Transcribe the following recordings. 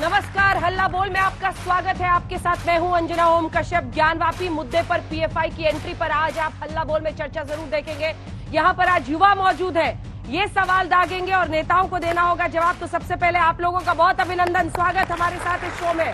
नमस्कार, हल्ला बोल में आपका स्वागत है। आपके साथ मैं हूं अंजना ओम कश्यप। ज्ञानवापी मुद्दे पर पीएफआई की एंट्री पर आज आप हल्ला बोल में चर्चा जरूर देखेंगे। यहां पर आज युवा मौजूद है, ये सवाल दागेंगे और नेताओं को देना होगा जवाब। तो सबसे पहले आप लोगों का बहुत अभिनंदन, स्वागत हमारे साथ इस शो में।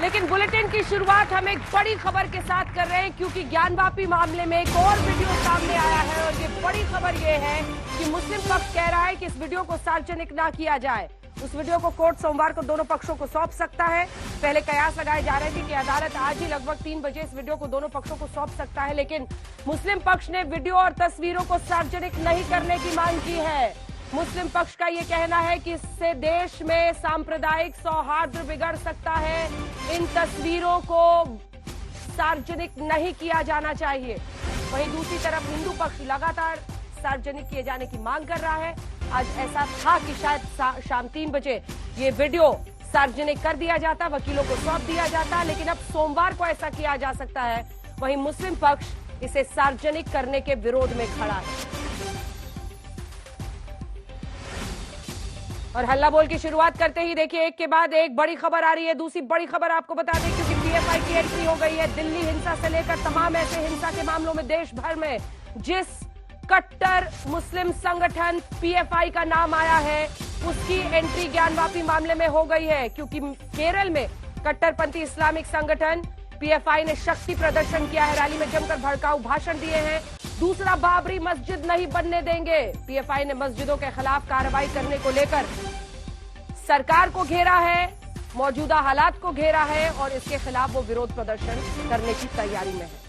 लेकिन बुलेटिन की शुरुआत हम एक बड़ी खबर के साथ कर रहे हैं, क्योंकि ज्ञानवापी मामले में एक और वीडियो सामने आया है और ये बड़ी खबर ये है कि मुस्लिम पक्ष कह रहा है कि इस वीडियो को सार्वजनिक ना किया जाए। उस वीडियो को कोर्ट सोमवार को दोनों पक्षों को सौंप सकता है। पहले कयास लगाए जा रहे थे कि अदालत आज ही लगभग 3 बजे इस वीडियो को दोनों पक्षों को सौंप सकता है, लेकिन मुस्लिम पक्ष ने वीडियो और तस्वीरों को सार्वजनिक नहीं करने की मांग की है। मुस्लिम पक्ष का ये कहना है कि इससे देश में सांप्रदायिक सौहार्द बिगड़ सकता है। इन तस्वीरों को सार्वजनिक नहीं किया जाना चाहिए। वहीं दूसरी तरफ हिंदू पक्ष लगातार सार्वजनिक किए जाने की मांग कर रहा है। आज ऐसा था कि शायद शाम 3 बजे ये वीडियो सार्वजनिक कर दिया जाता, वकीलों को सौंप दिया जाता, लेकिन अब सोमवार को ऐसा किया जा सकता है। वहीं मुस्लिम पक्ष इसे सार्वजनिक करने के विरोध में खड़ा है। और हल्ला बोल की शुरुआत करते ही देखिए, एक के बाद एक बड़ी खबर आ रही है। दूसरी बड़ी खबर आपको बता दें, क्योंकि पीएफआई की एंट्री हो गई है। दिल्ली हिंसा से लेकर तमाम ऐसे हिंसा के मामलों में देश भर में जिस कट्टर मुस्लिम संगठन पीएफआई का नाम आया है, उसकी एंट्री ज्ञानवापी मामले में हो गई है। क्योंकि केरल में कट्टरपंथी इस्लामिक संगठन पीएफआई ने शक्ति प्रदर्शन किया है, रैली में जमकर भड़काऊ भाषण दिए हैं। दूसरा बाबरी मस्जिद नहीं बनने देंगे। पीएफआई ने मस्जिदों के खिलाफ कार्रवाई करने को लेकर सरकार को घेरा है, मौजूदा हालात को घेरा है और इसके खिलाफ वो विरोध प्रदर्शन करने की तैयारी में है।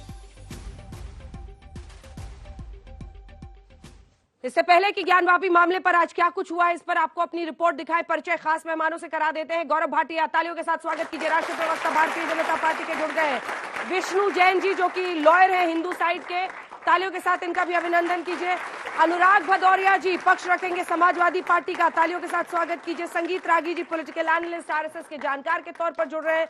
इससे पहले कि ज्ञानवापी मामले पर आज क्या कुछ हुआ है, इस पर आपको अपनी रिपोर्ट दिखाए परिचय खास मेहमानों से करा देते हैं। गौरव भाटिया, तालियों के साथ स्वागत कीजिए। राष्ट्रीय प्रवक्ता भारतीय जनता पार्टी के जुड़ गए हैं। विष्णु जैन जी, जो कि लॉयर हैं हिंदू साइड के, तालियों के साथ इनका भी अभिनंदन कीजिए। अनुराग भदौरिया जी, पक्ष रखेंगे समाजवादी पार्टी का, तालियों के साथ स्वागत कीजिए। संगीत रागी जी, पॉलिटिकल एनालिस्ट, आरएसएस के जानकार के तौर पर जुड़ रहे हैं।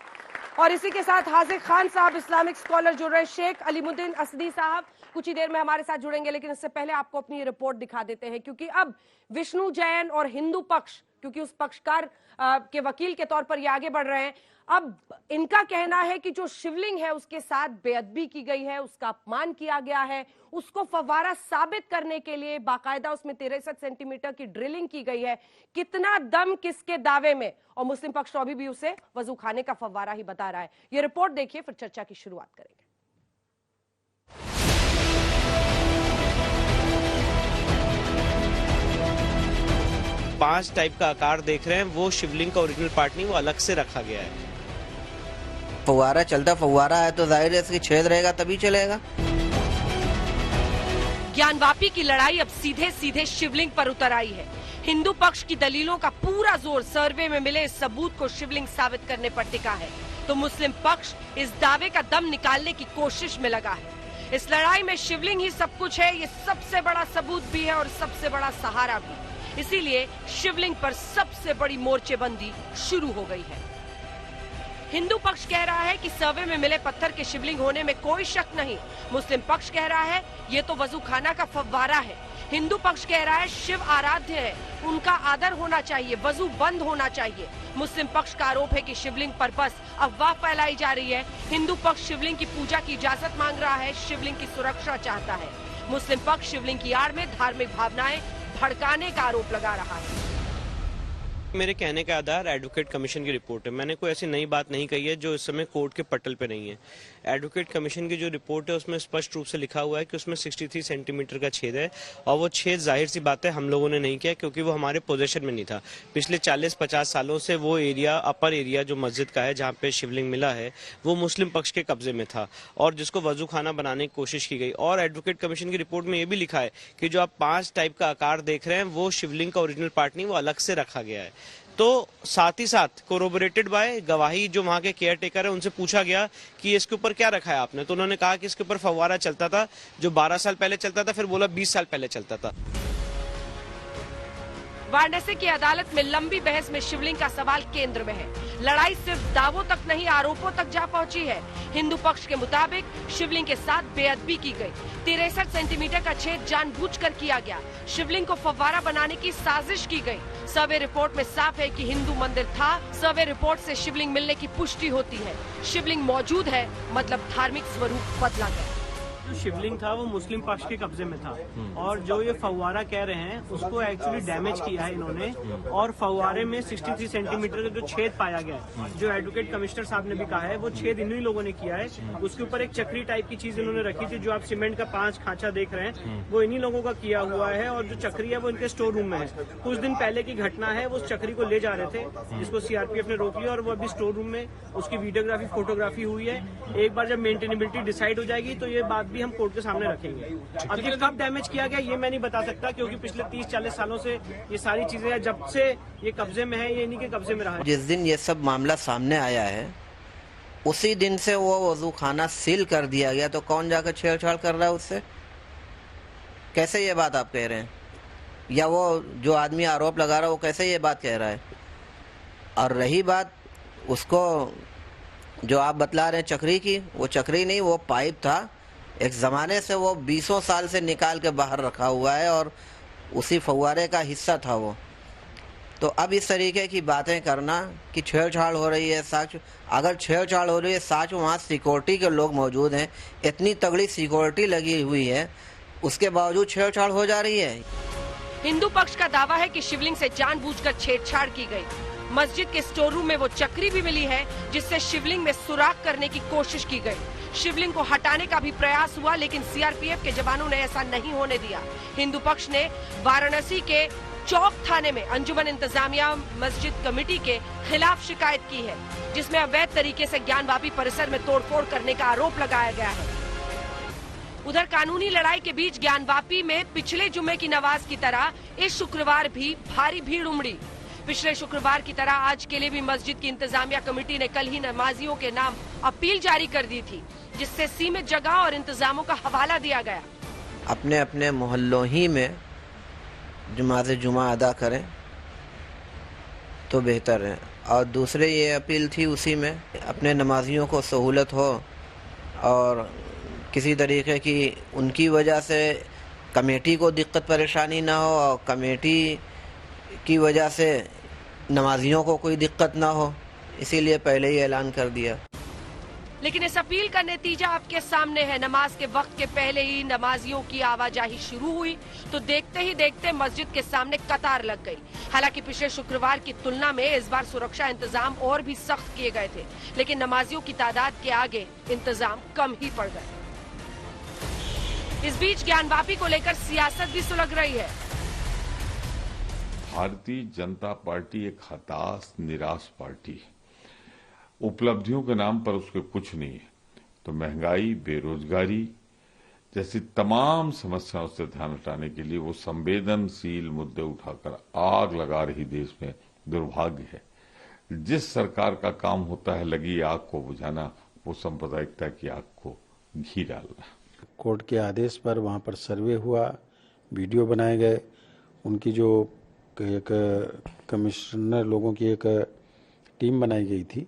और इसी के साथ हाजिक खान साहब, इस्लामिक स्कॉलर जुड़ रहे हैं। शेख अलीमुद्दीन असदी साहब कुछ ही देर में हमारे साथ जुड़ेंगे, लेकिन इससे पहले आपको अपनी रिपोर्ट दिखा देते हैं, क्योंकि अब विष्णु जैन और हिंदू पक्ष, क्योंकि उस पक्षकार के वकील के तौर पर ये आगे बढ़ रहे हैं, अब इनका कहना है कि जो शिवलिंग है उसके साथ बेअदबी की गई है, उसका अपमान किया गया है, उसको फव्वारा साबित करने के लिए बाकायदा उसमें 63 सेंटीमीटर की ड्रिलिंग की गई है। कितना दम किसके दावे में, और मुस्लिम पक्ष तो अभी भी उसे वजू खाने का फव्वारा ही बता रहा है। ये रिपोर्ट देखिए, फिर चर्चा की शुरुआत करेंगे। 5 टाइप का आकार देख रहे हैं, वो शिवलिंग का ओरिजिनल पार्ट नहीं, वो अलग से रखा गया है। फव्वारा चलता फव्वारा है तो जाहिर है इसकी छेद रहेगा तभी चलेगा। ज्ञानवापी की लड़ाई अब सीधे सीधे शिवलिंग पर उतर आई है। हिंदू पक्ष की दलीलों का पूरा जोर सर्वे में मिले इस सबूत को शिवलिंग साबित करने पर टिका है, तो मुस्लिम पक्ष इस दावे का दम निकालने की कोशिश में लगा है। इस लड़ाई में शिवलिंग ही सब कुछ है, ये सबसे बड़ा सबूत भी है और सबसे बड़ा सहारा भी। इसीलिए शिवलिंग पर सबसे बड़ी मोर्चेबंदी शुरू हो गई है। हिंदू पक्ष कह रहा है कि सर्वे में मिले पत्थर के शिवलिंग होने में कोई शक नहीं। मुस्लिम पक्ष कह रहा है ये तो वजू खाना का फव्वारा है। हिंदू पक्ष कह रहा है शिव आराध्य है, उनका आदर होना चाहिए, वजू बंद होना चाहिए। मुस्लिम पक्ष का आरोप है कि शिवलिंग पर बस अफवाह फैलाई जा रही है। हिंदू पक्ष शिवलिंग की पूजा की इजाजत मांग रहा है, शिवलिंग की सुरक्षा चाहता है। मुस्लिम पक्ष शिवलिंग की आड़ में धार्मिक भावनाएं भड़काने का आरोप लगा रहा है। मेरे कहने का आधार एडवोकेट कमीशन की रिपोर्ट है। मैंने कोई ऐसी नई बात नहीं कही है जो इस समय कोर्ट के पटल पे नहीं है। एडवोकेट कमीशन की जो रिपोर्ट है उसमें स्पष्ट रूप से लिखा हुआ है कि उसमें 63 सेंटीमीटर का छेद है, और वो छेद जाहिर सी बात है हम लोगों ने नहीं किया, क्योंकि वो हमारे पोजीशन में नहीं था। पिछले 40-50 सालों से वो एरिया, अपर एरिया जो मस्जिद का है जहाँ पे शिवलिंग मिला है, वो मुस्लिम पक्ष के कब्जे में था और जिसको वजू खाना बनाने की कोशिश की गई। और एडवोकेट कमीशन की रिपोर्ट में ये भी लिखा है कि जो आप 5 टाइप का आकार देख रहे हैं, वो शिवलिंग का ओरिजिनल पार्ट नहीं, वो अलग से रखा गया है। तो साथ ही साथ कोरोबोरेटेड बाय गवाही जो वहां के केयर टेकर है, उनसे पूछा गया कि इसके ऊपर क्या रखा है आपने, तो उन्होंने कहा कि इसके ऊपर फव्वारा चलता था जो 12 साल पहले चलता था, फिर बोला 20 साल पहले चलता था। वाराणसी की अदालत में लंबी बहस में शिवलिंग का सवाल केंद्र में है। लड़ाई सिर्फ दावों तक नहीं, आरोपों तक जा पहुंची है। हिंदू पक्ष के मुताबिक शिवलिंग के साथ बेअदबी की गई। 63 सेंटीमीटर का छेद जानबूझकर किया गया। शिवलिंग को फव्वारा बनाने की साजिश की गई। सर्वे रिपोर्ट में साफ है कि हिंदू मंदिर था। सर्वे रिपोर्ट से शिवलिंग मिलने की पुष्टि होती है। शिवलिंग मौजूद है, मतलब धार्मिक स्वरूप बदला गया। जो शिवलिंग था वो मुस्लिम पक्ष के कब्जे में था और जो ये फव्वारा कह रहे हैं उसको एक्चुअली डैमेज किया है इन्होंने और फव्वारे में 63 सेंटीमीटर का जो छेद पाया गया है, जो एडवोकेट कमिश्नर साहब ने भी कहा है, वो छेद इन्हीं लोगों ने किया है। उसके ऊपर एक चक्री टाइप की चीज इन्होंने रखी थी, जो आप सीमेंट का 5 खांचा देख रहे हैं वो इन्हीं लोगों का किया हुआ है और जो चक्री है वो इनके स्टोर रूम में है। कुछ दिन पहले की घटना है, वो उस चक्री को ले जा रहे थे जिसको सीआरपीएफ ने रोक लिया और वो अभी स्टोर रूम में उसकी वीडियोग्राफी फोटोग्राफी हुई है। एक बार जब मेंटेनेबिलिटी डिसाइड हो जाएगी तो ये बात भी हम कोर्ट के सामने रखेंगे। अब ये कब डैमेज किया गया ये मैं नहीं बता सकता, क्योंकि पिछले 30-40 सालों से ये सारी चीजें जब से ये कब्जे में है, ये इन्हीं के कब्जे में रहा है। जिस दिन ये सब मामला सामने आया है उसी दिन से वो वजू खाना सील कर दिया गया, तो कौन जाकर छेड़छाड़ कर रहा है उससे? कैसे ये बात आप कह रहे हैं? या वो जो आदमी आरोप लगा रहा है वो कैसे ये बात कह रहा है? और रही बात उसको जो आप बतला रहे हैं चक्री की, वो चक्री नहीं, वो पाइप था। एक ज़माने से वो 20 साल से निकाल के बाहर रखा हुआ है और उसी फव्वारे का हिस्सा था वो। तो अब इस तरीके की बातें करना कि छेड़छाड़ हो रही है, साच अगर छेड़छाड़ हो रही है, साच वहाँ सिक्योरिटी के लोग मौजूद हैं, इतनी तगड़ी सिक्योरिटी लगी हुई है, उसके बावजूद छेड़छाड़ हो जा रही है। हिंदू पक्ष का दावा है कि शिवलिंग से जानबूझकर छेड़छाड़ की गई। मस्जिद के स्टोर रूम में वो चक्री भी मिली है जिससे शिवलिंग में सुराख करने की कोशिश की गई। शिवलिंग को हटाने का भी प्रयास हुआ, लेकिन सीआरपीएफ के जवानों ने ऐसा नहीं होने दिया। हिंदू पक्ष ने वाराणसी के चौक थाने में अंजुमन इंतजामिया मस्जिद कमेटी के खिलाफ शिकायत की है, जिसमें अवैध तरीके से ज्ञानवापी परिसर में तोड़फोड़ करने का आरोप लगाया गया है। उधर कानूनी लड़ाई के बीच ज्ञानवापी में पिछले जुम्मे की नमाज की तरह इस शुक्रवार भी भारी भीड़ उमड़ी। पिछले शुक्रवार की तरह आज के लिए भी मस्जिद की इंतजामिया कमेटी ने कल ही नमाजियों के नाम अपील जारी कर दी थी, जिससे सीमित जगह और इंतजामों का हवाला दिया गया। अपने अपने मोहल्लों ही में नमाज जुमा अदा करें तो बेहतर है। और दूसरे ये अपील थी उसी में, अपने नमाजियों को सहूलत हो और किसी तरीके की उनकी वजह से कमेटी को दिक्कत परेशानी ना हो और कमेटी की वजह से नमाजियों को कोई दिक्कत ना हो, इसीलिए पहले ही ऐलान कर दिया। लेकिन इस अपील का नतीजा आपके सामने है। नमाज के वक्त के पहले ही नमाजियों की आवाजाही शुरू हुई तो देखते ही देखते मस्जिद के सामने कतार लग गई। हालांकि पिछले शुक्रवार की तुलना में इस बार सुरक्षा इंतजाम और भी सख्त किए गए थे, लेकिन नमाजियों की तादाद के आगे इंतजाम कम ही पड़ गए। इस बीच ज्ञानवापी को लेकर सियासत भी सुलग रही है। भारतीय जनता पार्टी एक हताश निराश पार्टी है। उपलब्धियों के नाम पर उसके कुछ नहीं है, तो महंगाई, बेरोजगारी जैसी तमाम समस्याओं से ध्यान हटाने के लिए वो संवेदनशील मुद्दे उठाकर आग लगा रही देश में दुर्भाग्य है। जिस सरकार का काम होता है लगी आग को बुझाना, वो सांप्रदायिकता की आग को घी डालना। कोर्ट के आदेश पर वहाँ पर सर्वे हुआ, वीडियो बनाए गए, उनकी जो एक कमिश्नर लोगों की एक टीम बनाई गई थी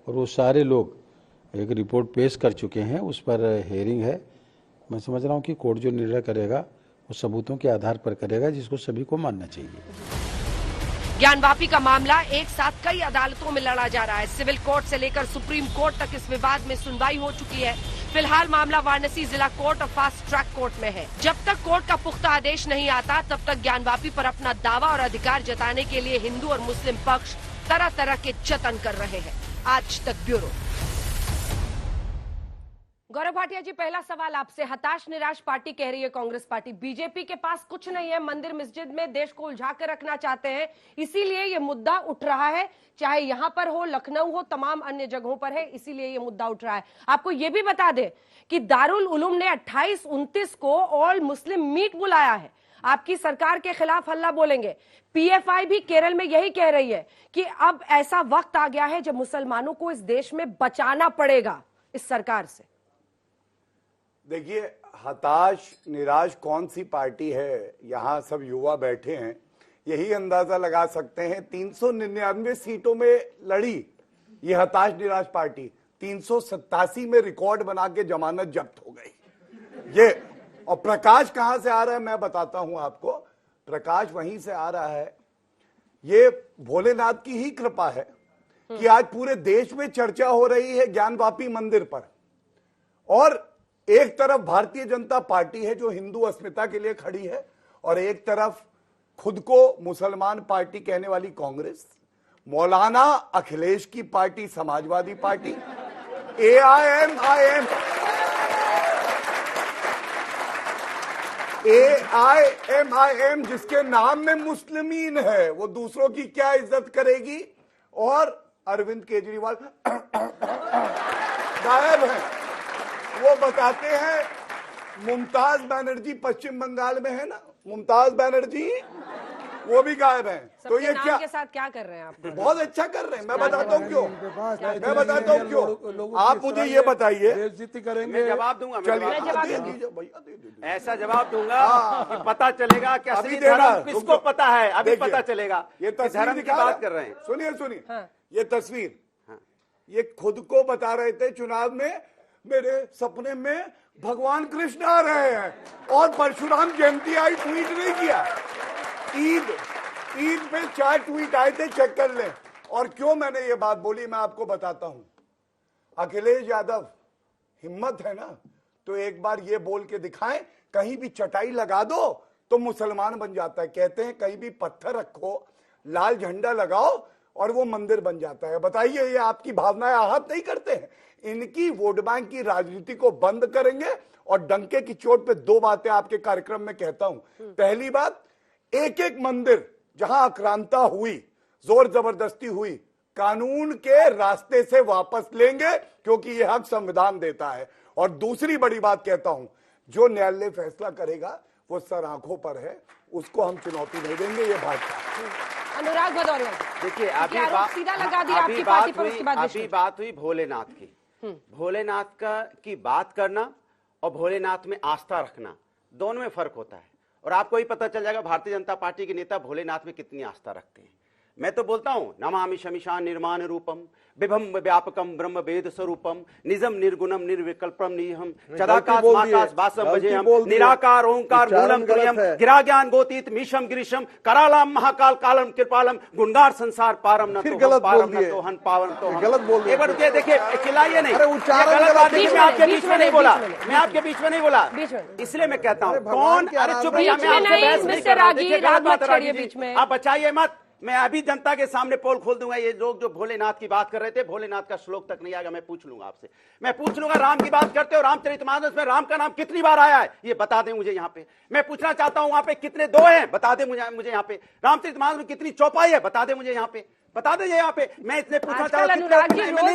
और वो सारे लोग एक रिपोर्ट पेश कर चुके हैं। उस पर हेयरिंग है। मैं समझ रहा हूँ कि कोर्ट जो निर्णय करेगा वो सबूतों के आधार पर करेगा, जिसको सभी को मानना चाहिए। ज्ञानवापी का मामला एक साथ कई अदालतों में लड़ा जा रहा है। सिविल कोर्ट से लेकर सुप्रीम कोर्ट तक इस विवाद में सुनवाई हो चुकी है। फिलहाल मामला वाराणसी जिला कोर्ट और फास्ट ट्रैक कोर्ट में है। जब तक कोर्ट का पुख्ता आदेश नहीं आता तब तक ज्ञानवापी पर अपना दावा और अधिकार जताने के लिए हिंदू और मुस्लिम पक्ष तरह तरह के जतन कर रहे हैं। आज तक ब्यूरो। गौरव भाटिया जी, पहला सवाल आपसे। हताश निराश पार्टी कह रही है कांग्रेस पार्टी, बीजेपी के पास कुछ नहीं है, मंदिर मस्जिद में देश को उलझा कर रखना चाहते हैं, इसीलिए ये मुद्दा उठ रहा है। चाहे यहां पर हो, लखनऊ हो, तमाम अन्य जगहों पर है, इसीलिए ये मुद्दा उठ रहा है। आपको ये भी बता दें कि दारुल उलूम ने 28-29 को ऑल मुस्लिम मीट बुलाया है। आपकी सरकार के खिलाफ हल्ला बोलेंगे। पीएफआई भी केरल में यही कह रही है कि अब ऐसा वक्त आ गया है जब मुसलमानों को इस देश में बचाना पड़ेगा इस सरकार से। देखिए, हताश निराश कौन सी पार्टी है? यहाँ सब युवा बैठे हैं, यही अंदाजा लगा सकते हैं 399 सीटों में लड़ी ये हताश निराश पार्टी, 387 में रिकॉर्ड बना के जमानत जब्त हो गई ये। और प्रकाश कहां से आ रहा है मैं बताता हूं आपको। प्रकाश वहीं से आ रहा है, ये भोलेनाथ की ही कृपा है कि आज पूरे देश में चर्चा हो रही है ज्ञानवापी मंदिर पर, और एक तरफ भारतीय जनता पार्टी है जो हिंदू अस्मिता के लिए खड़ी है, और एक तरफ खुद को मुसलमान पार्टी कहने वाली कांग्रेस, मौलाना अखिलेश की पार्टी समाजवादी पार्टी, AIMIM जिसके नाम में मुस्लिमीन है, वो दूसरों की क्या इज्जत करेगी, और अरविंद केजरीवाल गायब है। वो बताते हैं मुमताज बनर्जी पश्चिम बंगाल में है ना, मुमताज बनर्जी, वो भी गायब है। तो ये क्या के साथ क्या कर रहे हैं आप? बहुत अच्छा कर रहे हैं, मैं बताता हूँ क्यों, मैं बताता हूँ क्यों। आप मुझे ये बताइए, बेइज्जती करेंगे, जवाब दूंगा। चलिए ऐसा जवाब दूंगा कि पता चलेगा कि असली देना धर्म किसको पता है, अभी पता चलेगा। ये धर्म की बात कर रहे हैं। सुनिए ये तस्वीर, ये खुद को बता रहे थे चुनाव में, मेरे सपने में भगवान कृष्ण आ रहे हैं, और परशुराम जयंती आई ट्वीट नहीं किया। ईद पे 4 ट्वीट आए थे, चेक कर लें। और क्यों मैंने ये बात बोली मैं आपको बताता हूं। अखिलेश यादव हिम्मत है ना तो एक बार ये बोल के दिखाएं, कहीं भी चटाई लगा दो तो मुसलमान बन जाता है। कहते हैं कहीं भी पत्थर रखो, लाल झंडा लगाओ और वो मंदिर बन जाता है। बताइए ये आपकी भावनाएं आहत नहीं करते हैं? इनकी वोट बैंक की राजनीति को बंद करेंगे। और डंके की चोट पे 2 बातें आपके कार्यक्रम में कहता हूं। पहली बात, एक मंदिर जहां आक्रांता हुई, जोर जबरदस्ती हुई, कानून के रास्ते से वापस लेंगे, क्योंकि यह हक संविधान देता है। और दूसरी बड़ी बात कहता हूं, जो न्यायालय फैसला करेगा वो सर आंखों पर है, उसको हम चुनौती नहीं देंगे। ये भाजपा। अनुराग भदौरिया, देखिए अभी सीधा लगा दिया आपकी पार्टी पर, उसके बाद अभी बात हुई भोलेनाथ की। भोलेनाथ की बात करना और भोलेनाथ में आस्था रखना, दोनों में फर्क होता है। और आपको ही पता चल जाएगा भारतीय जनता पार्टी के नेता भोलेनाथ में कितनी आस्था रखते हैं। मैं तो बोलता हूं, नमामि शमिशान निर्माण रूपम विभम व्यापकम ब्रह्म वेद स्वरूपम निजम निर्गुणम निर्विकल्पम निहम चदाकाश माकाश वासम भजेयम निराकार ओंकार मूलम तुल्यम गिरा ज्ञान गोतीत मीशम गिरीशम करालाम महाकाल कालम कृपालम गुणगार संसार पारम न तो पारम न तो हन पावन तो गलत बोल दिए। एक बार देखिए, चिल्लाइए नहीं, गलत बात है। मैं आपके बीच में नहीं बोला, मैं आपके बीच में नहीं बोला, इसलिए मैं कहता हूं कौन, अरे चुप रहिए, मैं आपसे बहस नहीं कर रहा। देखिए गलत बात है रागी जी, आप बचाइए मत। मैं अभी जनता के सामने पोल खोल दूंगा। ये लोग जो भोलेनाथ की बात कर रहे थे, भोलेनाथ का श्लोक तक नहीं आएगा, मैं पूछ लूंगा आपसे। मैं पूछ लूंगा राम की बात करते हो, रामचरितमानस में राम का नाम कितनी बार आया है ये बता दें मुझे। यहाँ पे मैं पूछना चाहता हूं, वहां पे कितने दो हैं बता दें मुझे। यहाँ पे रामचरितमानस में कितनी चौपाई है बता दें मुझे। यहाँ पे बता दें यहाँ पे। मैं इतने पूछना चाहता हूँ,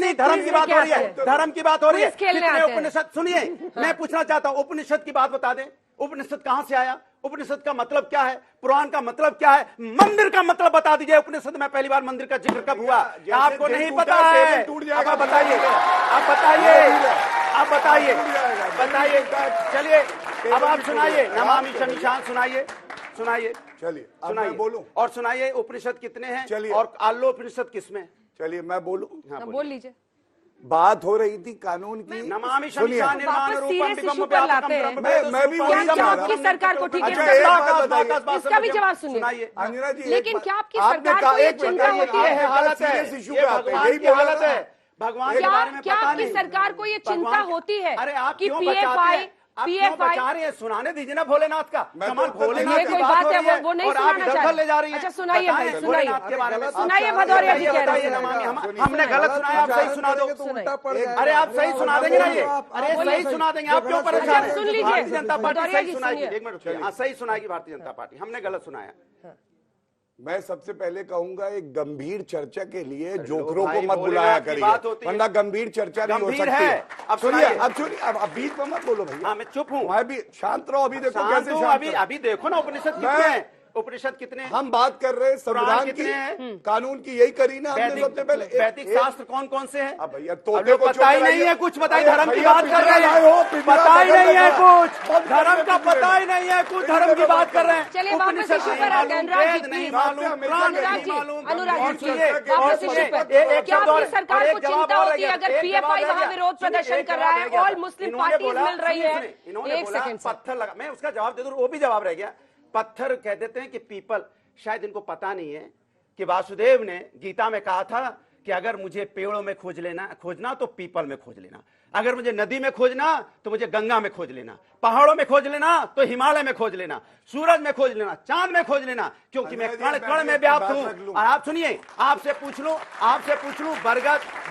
नहीं धर्म की बात हो रही है, धर्म की बात हो रही है। कितने उपनिषद, सुनिए मैं पूछना चाहता हूँ, उपनिषद की बात बता दें। उपनिषद कहां से आया, उपनिषद का मतलब क्या है, पुराण का मतलब क्या है, मंदिर का मतलब बता दीजिए। उपनिषद में पहली बार मंदिर का जिक्र कब हुआ? आपको नहीं पता है? अब बताइए, आप बताइए, आप बताइए, बताइए। चलिए अब आप सुनाइए, नमामि शमिशान सुनाइए, सुनाइए, चलिए सुनाइए, बोलूं और सुनाइए उपनिषद कितने हैं। चलिए, और आलो उपनिषद किसमें? चलिए मैं बोलूं। हाँ, बोल लीजिए। बात हो रही थी कानून की। नमामि शमिशान निर्माण रूपम विभम व्यापकम मैं भी वही चाह रहा आपकी सरकार को ठीक है, इसका भी जवाब सुनिए अंजना जी। लेकिन क्या आपकी सरकार को ये चिंता होती है? हालत है, भगवान की हालत है, भगवान के बारे में क्या पता आपकी नहीं। सरकार को ये चिंता होती है अरे आप कि क्यों बचाते हैं? आप क्यों बचा रहे हैं? सुनाने दीजिए ना भोलेनाथ का। भोलेनाथ ये की कोई बात हो है रही है वो नहीं और आप सुनाना इधर ले जा रही चाहिए। हैं। अच्छा सुनाइए भाई, सुनाइए भोलेनाथ के बारे में सुनाइए। भदौरिया जी कह रहे हैं हमने गलत सुनाया, आप सही सुना दो। अरे आप सही सुना देंगे ना ये, अरे सही सुना देंगे, आप क्यों परेशान हैं? सुन लीजिए, भारतीय जनता पार्टी भदौरिया सही जी सुनाएगी, सुनिए। एक मिनट रुकिए। हाँ सही सुनाएगी भारतीय जनता पार्टी, हमने गलत सुनाया। मैं सबसे पहले कहूंगा एक गंभीर चर्चा के लिए जोकरों को भाई, मत बुलाया भोलेनाथ की बात होती करिए, है। वरना गंभीर चर्चा नहीं हो गंभीर सकती है। अब सुनिए, अब सुनिए, अब बीच में मत बोलो भैया। हाँ मैं चुप हूँ, मैं भी शांत रहो। अभी देखो कैसे शांत हूँ। शांत अभी रहो। अभी देखो ना उपनिषद कितने हैं। उपनिषद कितने हैं? हम बात कर रहे हैं संविधान पुराण की, कितने हैं? कानून की यही करी ना हमने सबसे पहले। वैदिक शास्त्र कौन कौन से हैं? अब भैया अब तोते लोग को पता ही नहीं है कुछ, बताइए धर्म की बात कर रहे हैं, पता ही नहीं है कुछ, धर्म का पता ही नहीं है कुछ, धर्म की बात कर रहे हैं। चलिए वापस इशू पर आते हैं अनुराग जी, नहीं please। मालूम, पुराण अनुराग नहीं जी, मालूम। अनुराग जी, सुनिए, वापस इशू पर। क्या आपकी सरकार को चिंता होती है अगर एक पीएफआई जवाब वहां रह विरोध गया। प्रदर्शन सुनिए, कर रहा है, एक जवाब ऑल रह मुस्लिम गया। पार्टीज इन्होंने मिल रही है? सुनिए, इन्होंने एक बोला सेकंड सर। पत्थर लगा, मैं उसका जवाब दे दूं, वो भी जवाब रह गया। पत्थर कह देते हैं कि पीपल, शायद इनको पता नहीं है कि वासुदेव ने गीता में कहा था कि अगर मुझे पेड़ों में खोजना तो पीपल में खोज लेना, अगर मुझे नदी में खोजना तो मुझे गंगा में खोज लेना, पहाड़ों में खोज लेना तो हिमालय में खोज लेना, सूरज में खोज लेना, चांद में खोज लेना, क्योंकि मैं कण कण में व्याप्त हूं। और आप सुनिए, आपसे पूछ लूं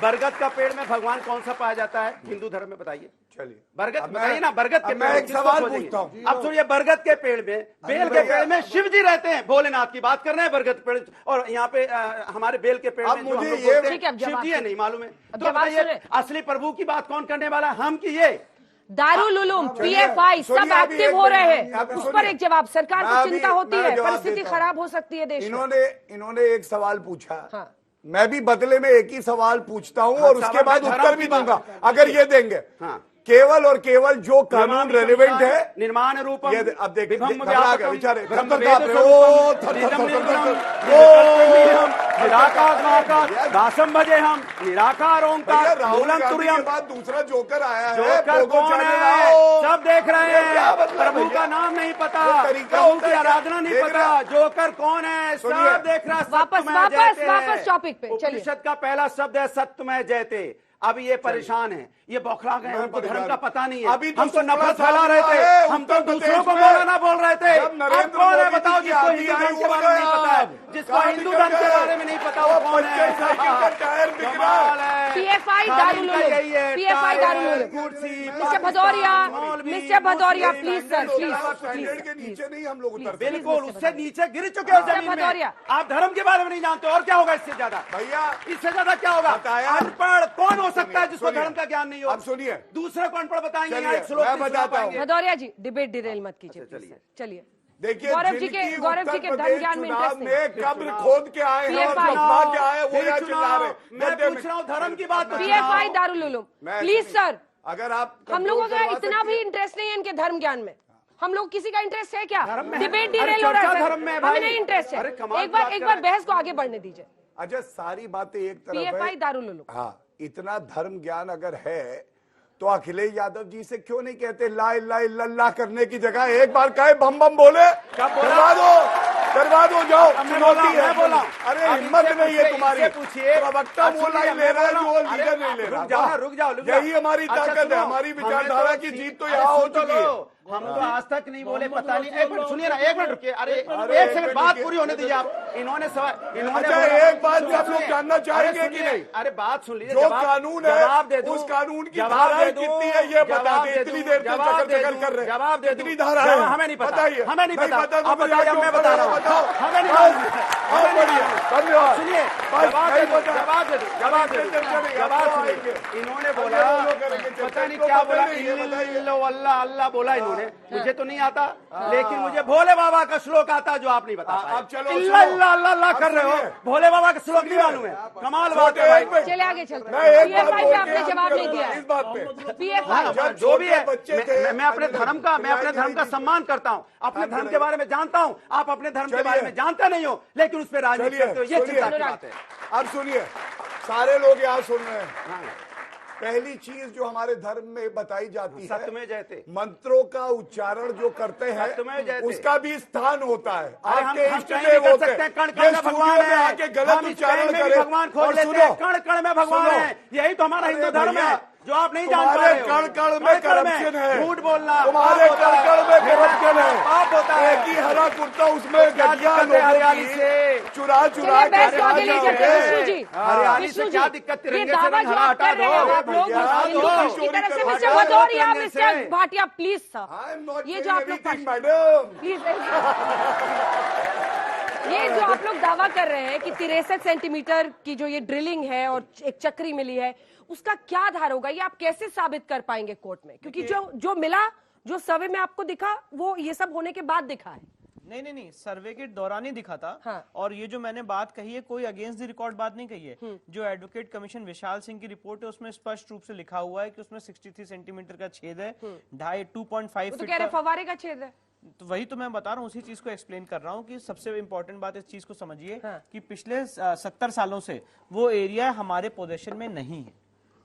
बरगद का पेड़ में भगवान कौन सा पाया जाता है हिंदू धर्म में? बताइए। चलिए बरगद बताइए ना, बरगद के मैं पेड़ एक किसको सवाल खोजेंगे? पूछता हूं। अब सुनिए, बरगद के पेड़ में, बेल के पेड़ में शिव जी रहते हैं, भोलेनाथ की बात कर रहे हैं बरगद पेड़, और यहाँ पे हमारे बेल के पेड़ अब में जो हम मुझे लोग ये- बोलते ठीक है, हैं अब शिव जवाब जी है, सुनिए। नहीं मालूम है। अब तो जवाब बताइए, सुनिए। असली प्रभु की बात कौन करने वाला? हम की ये दारुल उलूम, चलिए, पीएफआई सब सुनिए, अभी एक्टिव एक हो रहे मिनट, हैं, अभी उस सुनिए। पर एक जवाब। सरकार मैं को अभी- चिंता होती मैं है, जवाब परिस्थिति देता हूं। खराब हो सकती है देश में। इन्होंने एक सवाल पूछा, हाँ। मैं भी बदले में एक ही सवाल पूछता हूं और उसके सवाल बाद में उत्तर धर्म भी की बात- दूंगा अगर ये देंगे। हाँ। केवल और केवल जो कानून रेलिवेंट है, निर्माण रूपम, ये अब देख विभम घबरा गए व्यापकम, बेचारे, ब्रह्म थर-थर वेद कांप रहे, स्वरूपम, थर-थर, निजम थर-थर, निर्गुणम, थर-थर, निराकार महाकार, दासम भजे हम, निराकार भैया ओंकार, राहुल मूलम गांधी के तुर्यम। बाद दूसरा जोकर आया है, जोकर पोगो कौन चैनल है? आओ। सब देख रहे ये क्या हैं, मतलब प्रभु भैया? का नाम नहीं पता, ये तरीका प्रभु होता की है क्या? आराधना नहीं देख पता, रहे? जोकर कौन है सुनिए। सब देख रहा है। वापस सत्यमय जयते है। वापस टॉपिक पे चलिए। उपनिषद का पहला शब्द है सत्यमय जयते। अब ये परेशान है, ये बौखला गए, हमको धर्म का पता नहीं है, अभी तो हम तो नफरत 16 फैला रहे साल थे, हुआ है, हम तो उत्तर दूसरों को प्रदेश में मौलाना बोल रहे थे। जब अब नरेंद्र कौन है मोदी बताओ की जिसको आंधी हिंदू आई, धर्म के उड़ बारे में नहीं गए पता है, आप। जिसको कहाँ हिंदू निकल धर्म के गए? बारे में नहीं पता वो कौन है? बच्चे साइकिल का टायर बिक रहा है। कमाल है। पीएफआई खाली दारुल इनका उलूम, यही है, पीएफआई टायर, दारुल उलूम। कुर्सी, मिस्टर भदौरिया, मौलवी, mister Bhadauria, Muslim, please sir, please, standard के नीचे नहीं हम लोग उतरते। बिल्कुल उससे नीचे गिर चुके हो मिस्टर जमीन में। भदौरिया। आप धर्म के बारे में नहीं जानते, और क्या होगा इससे ज्यादा? भैया इससे ज्यादा क्या होगा? बताया। अनपढ़ कौन हो सकता है जिसको सुनिए, धर्म का ज्ञान नहीं हो? अब सुनिए, दूसरे को अनपढ़ बताएंगे, चलिए, यहाँ एक श्लोक मैं नहीं सुना बताता हूं। पाएंगे। भदौरिया जी, डिबेट डिरेल मत कीजिए प्लीज सर। चलिए, देखिए गौरव जी जिनकी के धर्म उत्तर ज्ञान में प्रदेश इंटरेस्ट चुनाव नहीं। में कब्र खोद के आए हैं और PFI दफना के आए, वो फिर यहाँ चिल्ला चुनाव, रहे। मैं गड्ढे में। पूछ रहा हूँ धर्म की बात। पीएफआई दारुल उलूम, मैं प्लीज सुनिए, सर। अगर आप हम लोगों का करवा इतना सकती भी हैं। इंटरेस्ट नहीं है इनके धर्म ज्ञान में। हम लोग किसी का इंटरेस्ट है क्या? धर्म में है। डिबेट अरे डिरेल हो रहा चर्चा है धर्म में है सर, हमें भाई। नहीं इंटरेस्ट है। अरे कमाल एक की बात बार कर रहे बहस को आगे बढ़ने दीजिए। अच्छा सारी बातें एक तरफ पीएफआई है। दारुल उलूम। हाँ, इतना धर्म ज्ञान अगर है तो अखिलेश यादव जी से क्यों नहीं कहते ला इल्ला इल्लल्लाह करने की जगह एक बार कहे बम बम बोले? करवा दो जाओ। चुनौती है। मैं बोला अरे हिम्मत नहीं है तुम्हारी। पूछिए, प्रवक्ता वो लाइन ले रहा है जो लीडर नहीं ले रहा। रुक जाओ। यही हमारी ताकत है, हमारी विचारधारा की जीत तो यहाँ हो चुकी है। हम तो आज तक नहीं बोले, पता नहीं। एक मिनट सुनिए ना, एक मिनट रुकिए। अरे एक सेकंड, बात पूरी होने दीजिए आप। इन्होंने अच्छा एक बात सब लोग जानना चाहेंगे कि नहीं? अरे बात सुन लीजिए। जो कानून है जवाब दे दूं, उस कानून की जवाब धाराएं दे दूं, कितनी है ये बता जवाब दे। दे इतनी दूं, देर से जवाब दे चक्कर दूं, कर रहे हैं। जवाब दे दूं। कितनी धारा है? हमें नहीं पता, बताइए। हमें नहीं पता। तो आप बताइए, क्यों मैं कर बता रहे रहा हो? हूं। बताओ। हमें नहीं बस, पता। बहुत हमें नहीं बढ़िया, पता। धन्यवाद। सुनिए, बस, जवाब दे नहीं दूं, पता। जवाब दे दूं, जवाब दे दूं, जवाब सुनिए। इन्होंने बोला, पता नहीं क्या बोला, अल्लाह अल्लाह बोला इन्होंने, मुझे तो नहीं आता, लेकिन मुझे भोले बाबा का श्लोक आता जो आप नहीं बता पाए। अब चलो, अल्लाह अल्लाह अल्लाह अल्लाह कर रहे हो, सुनिए। भोले बाबा का श्लोक नहीं मालूम है। कमाल बात है भाई। चले आगे चलते मैं हैं। एक बात पीएफआई बोल पे के आपने हम जवाब नहीं करूंगा दिया है। इस बात पे। पीएफआई जब जो भी है, छोटे बच्चे थे, मैं अपने धर्म का सम्मान करता हूँ, अपने धर्म के बारे में जानता हूँ। आप अपने धर्म के बारे में जानते नहीं हो, लेकिन उस पर राजनीति करते हो, ये चिंता की बात है। अब सुनिए, सारे लोग यहाँ सुन रहे हैं। पहली चीज जो हमारे धर्म में बताई जाती है, सत्यमेव जयते। मंत्रों का उच्चारण जो करते सत्यमेव हैं जयते। उसका भी स्थान होता है। अरे आपके हम इष्ट कहीं देव भी कर होते सकते हैं, कण ये कण में स्टूडियो भगवान में है, आके गलत हम इस उच्चारण कण में भी करें भगवान खोज और लेते सुनो, हैं, कण कण में भगवान सुनो। है। यही तो हमारा अरे हिंदू धर्म भैया, है, जो आप नहीं जान पा तुम्हारे रहे हो। कण कण में करप्शन है, झूठ बोलना, तुम्हारे पाप होता कण है। कण में करप्शन पाप होता है। है। एक ही हरा कुर्ता उसमें गठिया दिक्कत है लोगों हरियाली की से? चुरा चलिए बहस को आगे ले जाते हैं। विष्णु जी, हरियाली से विष्णु क्या जी, दिक्कत? ये तिरंगे से दावा रंग जो हरा आप हटा कर रहे हैं दो। आप लोग भैया, हिंदू दो। की तरह से हटा मिस्टर दो, भदौरिया, करने मिस्टर से। Bhatia, please sir, I am not ये saying जो आप लोग anything, madam. प्लीज ये जो आप लोग दावा कर रहे हैं कि 63 सेंटीमीटर की जो ये ड्रिलिंग है और एक चक्री मिली है, उसका क्या आधार होगा? ये आप कैसे साबित कर पाएंगे कोर्ट में? क्योंकि जो मिला, जो सर्वे में आपको दिखा, वो ये सब होने के बाद दिखा है। नहीं, सर्वे के दौरान ही दिखा था। हाँ। और ये जो मैंने बात कही है, कोई अगेंस्ट द रिकॉर्ड बात नहीं कही है। जो एडवोकेट कमीशन विशाल सिंह की रिपोर्ट है, उसमें स्पष्ट रूप से लिखा हुआ है कि उसमें 63 सेंटीमीटर का छेद है, 2.5 तो कह रहे फव्वारे का छेद है। तो वही तो मैं बता रहा हूँ, उसी चीज को एक्सप्लेन कर रहा हूँ कि सबसे इंपॉर्टेंट बात इस चीज को समझिए कि पिछले 70 सालों से वो एरिया हमारे पोजेशन में नहीं है।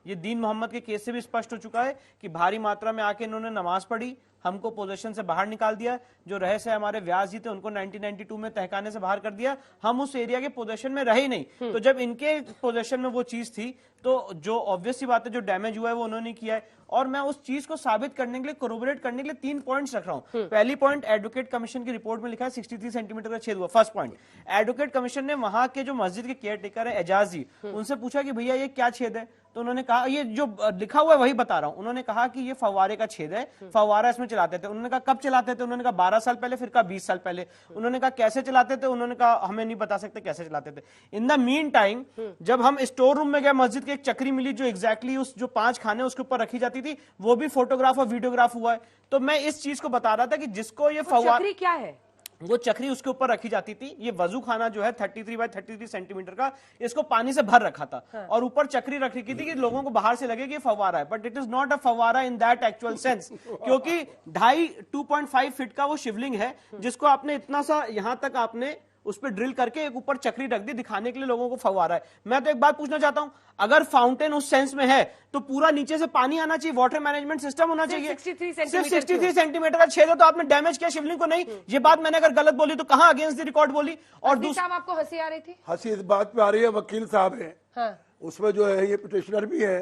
ये दीन मोहम्मद के केस से भी स्पष्ट हो चुका है कि भारी मात्रा में आके इन्होंने नमाज पढ़ी, हमको पोजीशन से बाहर निकाल दिया। जो रहस्य हमारे व्यास जी थे उनको 1992 में तहखाने से बाहर कर दिया। हम उस एरिया के पोजीशन में रहे ही नहीं। तो जब इनके पोजीशन में वो चीज थी तो जो ऑब्वियस सी बात है, जो डैमेज हुआ है वो उन्होंने किया है। और मैं उस चीज को साबित करने के लिए, कोरोबोरेट करने के लिए 3 पॉइंट्स रख रहा हूं। पहली पॉइंट, एडवोकेट कमीशन की रिपोर्ट में लिखा है 63 सेंटीमीटर का छेद हुआ। फर्स्ट पॉइंट, एडवोकेट कमीशन ने वहां के जो मस्जिद के केयर टेकर है एजाज जी, उनसे पूछा कि भैया ये क्या छेद है। तो उन्होंने कहा, ये जो लिखा हुआ है वही बता रहा हूं, उन्होंने कहा कि ये फव्वारे का छेद है, फव्वारा इसमें चलाते थे। उन्होंने कहा कब चलाते थे, उन्होंने कहा 12 साल पहले, फिर कहा 20 साल पहले। उन्होंने कहा कैसे चलाते थे, उन्होंने कहा हमें नहीं बता सकते कैसे चलाते थे। इन द मीन टाइम जब हम स्टोर रूम में गए, मस्जिद की एक चक्री मिली जो एग्जैक्टली उस जो 5 खाने उसके ऊपर रखी जाती थी, वो भी फोटोग्राफ और वीडियोग्राफ हुआ है। तो मैं इस चीज को बता रहा था कि जिसको ये फव्वारा, क्या है वो चक्री उसके ऊपर रखी जाती थी। ये वजू खाना जो है 33 बाय 33 सेंटीमीटर का, इसको पानी से भर रखा था। हाँ। और ऊपर चक्री रखी थी कि लोगों को बाहर से लगे कि फव्वारा है, but it is not a फव्वारा इन दैट एक्चुअल सेंस, क्योंकि 2.5 फीट का वो शिवलिंग है जिसको आपने इतना सा यहां तक आपने उस पर ड्रिल करके एक ऊपर चक्री रख दी, दिखाने के लिए लोगों को फव्वारा है। मैं तो एक बात पूछना चाहता हूं, अगर फाउंटेन उस सेंस में है तो पूरा नीचे से पानी आना चाहिए, वाटर मैनेजमेंट सिस्टम होना चाहिए। सिर्फ 63 सेंटीमीटर का छेद है तो आपने डैमेज किया शिवलिंग को। नहीं, ये बात मैंने अगर गलत बोली तो कहां अगेंस्ट द रिकॉर्ड बोली। और दूसरा, आपको हंसी आ रही थी? हंसी इस बात पे आ रही है, वकील साहब है उसमें जो है ये पिटिशनर भी है,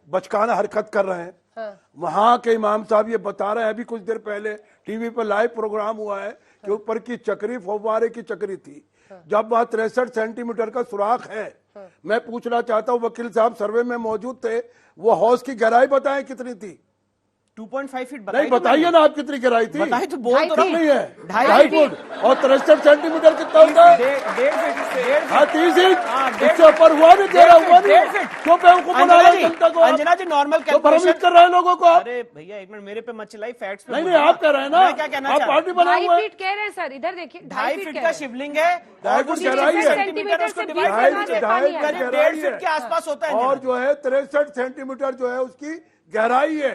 बचकाना हरकत कर रहे हैं। वहां के इमाम साहब ये बता रहे हैं, अभी कुछ देर पहले टीवी पर लाइव प्रोग्राम हुआ है कि ऊपर की चक्री फव्वारे की चक्री थी। जब वहां 63 सेंटीमीटर का सुराख है, मैं पूछना चाहता हूं, वकील साहब सर्वे में मौजूद थे, वो हौज की गहराई बताएं कितनी थी? 2.5 फीट नहीं, बताइए ना आप कितनी गहराई थी? बताइए तो बोल तो नहीं है 2.5 फुट। और 63 सेंटीमीटर कितना होता है? 30 इंच। इससे ऊपर हुआ नहीं, तेरा हुआ नहीं। क्यों बेवकूफ बना रहे हैं जनता को? अंजना जी, नॉर्मल भ्रमित कर रहे हैं लोगों को आप। अरे भैया एक मिनट, मेरे पे मत चलाई, फैक्ट्स पे। नहीं, आप कह रहे हैं ना, क्या कहना आप पार्टी बनाए हुए हैं। 2.5 फीट कह रहे हैं सर, इधर देखिए 2.5 फीट का शिवलिंग है, 2.5 फीट गहराई है, सेंटीमीटर से 20 1.5 फीट के आसपास होता है। और जो है 63 सेंटीमीटर जो है उसकी गहराई है,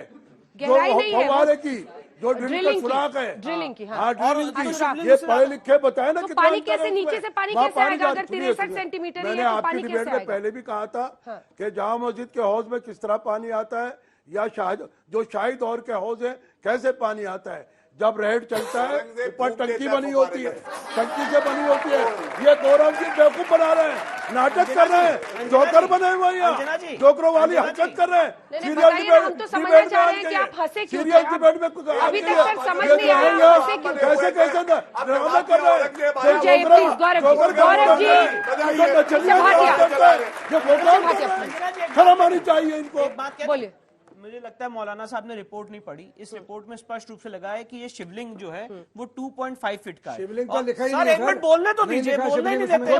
गहराई नहीं है, फव्वारे की जो ड्रिल का सुराख है, ड्रिलिंग की। हाँ, ड्रिलिंग की। ये पढ़े लिखे बताए ना, तो कितना पानी अंतर कैसे है नीचे उसमें। से पानी वहाँ कैसे आएगा अगर सुनिए, 63 सेंटीमीटर ही मैंने है तो आपकी पानी डिबेट कैसे में आएगा? पहले भी कहा था कि जामा मस्जिद के हौज में किस तरह पानी आता है, या जो शाही दौर के हौज है कैसे पानी आता है। जब रेड चलता है ऊपर टंकी बनी होती है, टंकी से बनी होती है। ये गौरव जी बेवकूफ बना रहे हैं, नाटक कर रहे हैं, जोकर बने हुए हैं, जोकरों वाली हरकत कर रहे हैं। सीरियल डिबेट में अभी तक सर समझ नहीं आया कैसे कैसे ड्रामा कर रहे हैं। शर्म आनी चाहिए इनको। बोलिए। मुझे लगता है मौलाना साहब ने रिपोर्ट नहीं पढ़ी। इस रिपोर्ट में स्पष्ट रूप से लगा है कि ये शिवलिंग जो है वो 2.5 फीट का है। शिवलिंग का लिखा ही सर नहीं है। एक मिनट बोलने तो दीजिए, बोलने ही नहीं देते।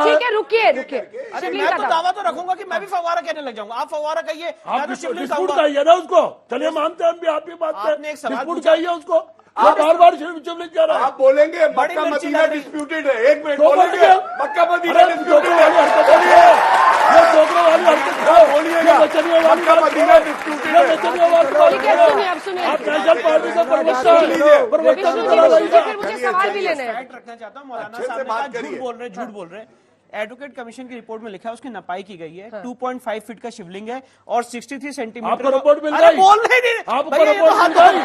ठीक है, रुकिए। अरे मैं तो दावा तो रखूंगा कि मैं भी फव्वारा कहने लग जाऊंगा। आप फव्वारा कहिए, मैं तो शिवलिंग डिस्प्यूट चाहिए ना उसको। चलिए मानते हैं हम भी, आप भी बात आपने एक सवाल डिस्प्यूट पूछा। चाहिए उसको। आप बार शिवलिंग कह रहे हैं। आप बोलेंगे बड़ी मक्का मिर्ची मदीना लग रही। डिस्प्यूटेड है, एक मिनट तो बोलेंगे बोलिए। मक्का मदीना जोकरों वाली हरकत बोलिए, ये जोकरों वाली हरकत बोलिएगा। बचनियों वाली मक्का मदीना डिस्प्यूटेड है। बचनियों वाली ठीक है, सुनिए, अब सुनिए। आप नेशनल पार्टी से परिवर्तन विष्णु करा रही जी, फिर मुझे सवाल भी लेने हैं। फैक्ट रखना चाहता हूँ। मौलाना अच्छे से साहब ने बात कहा करिए। झूठ बोल रहे हैं। एडवोकेट कमीशन की रिपोर्ट में लिखा है उसकी नपाई की गई है। 2.5 फीट का शिवलिंग है और 63 सेंटीमीटर। आपको रिपोर्ट मिल अरे गई? बोल नहीं, आपको भैया, ये रिपोर्ट तो मिल गई?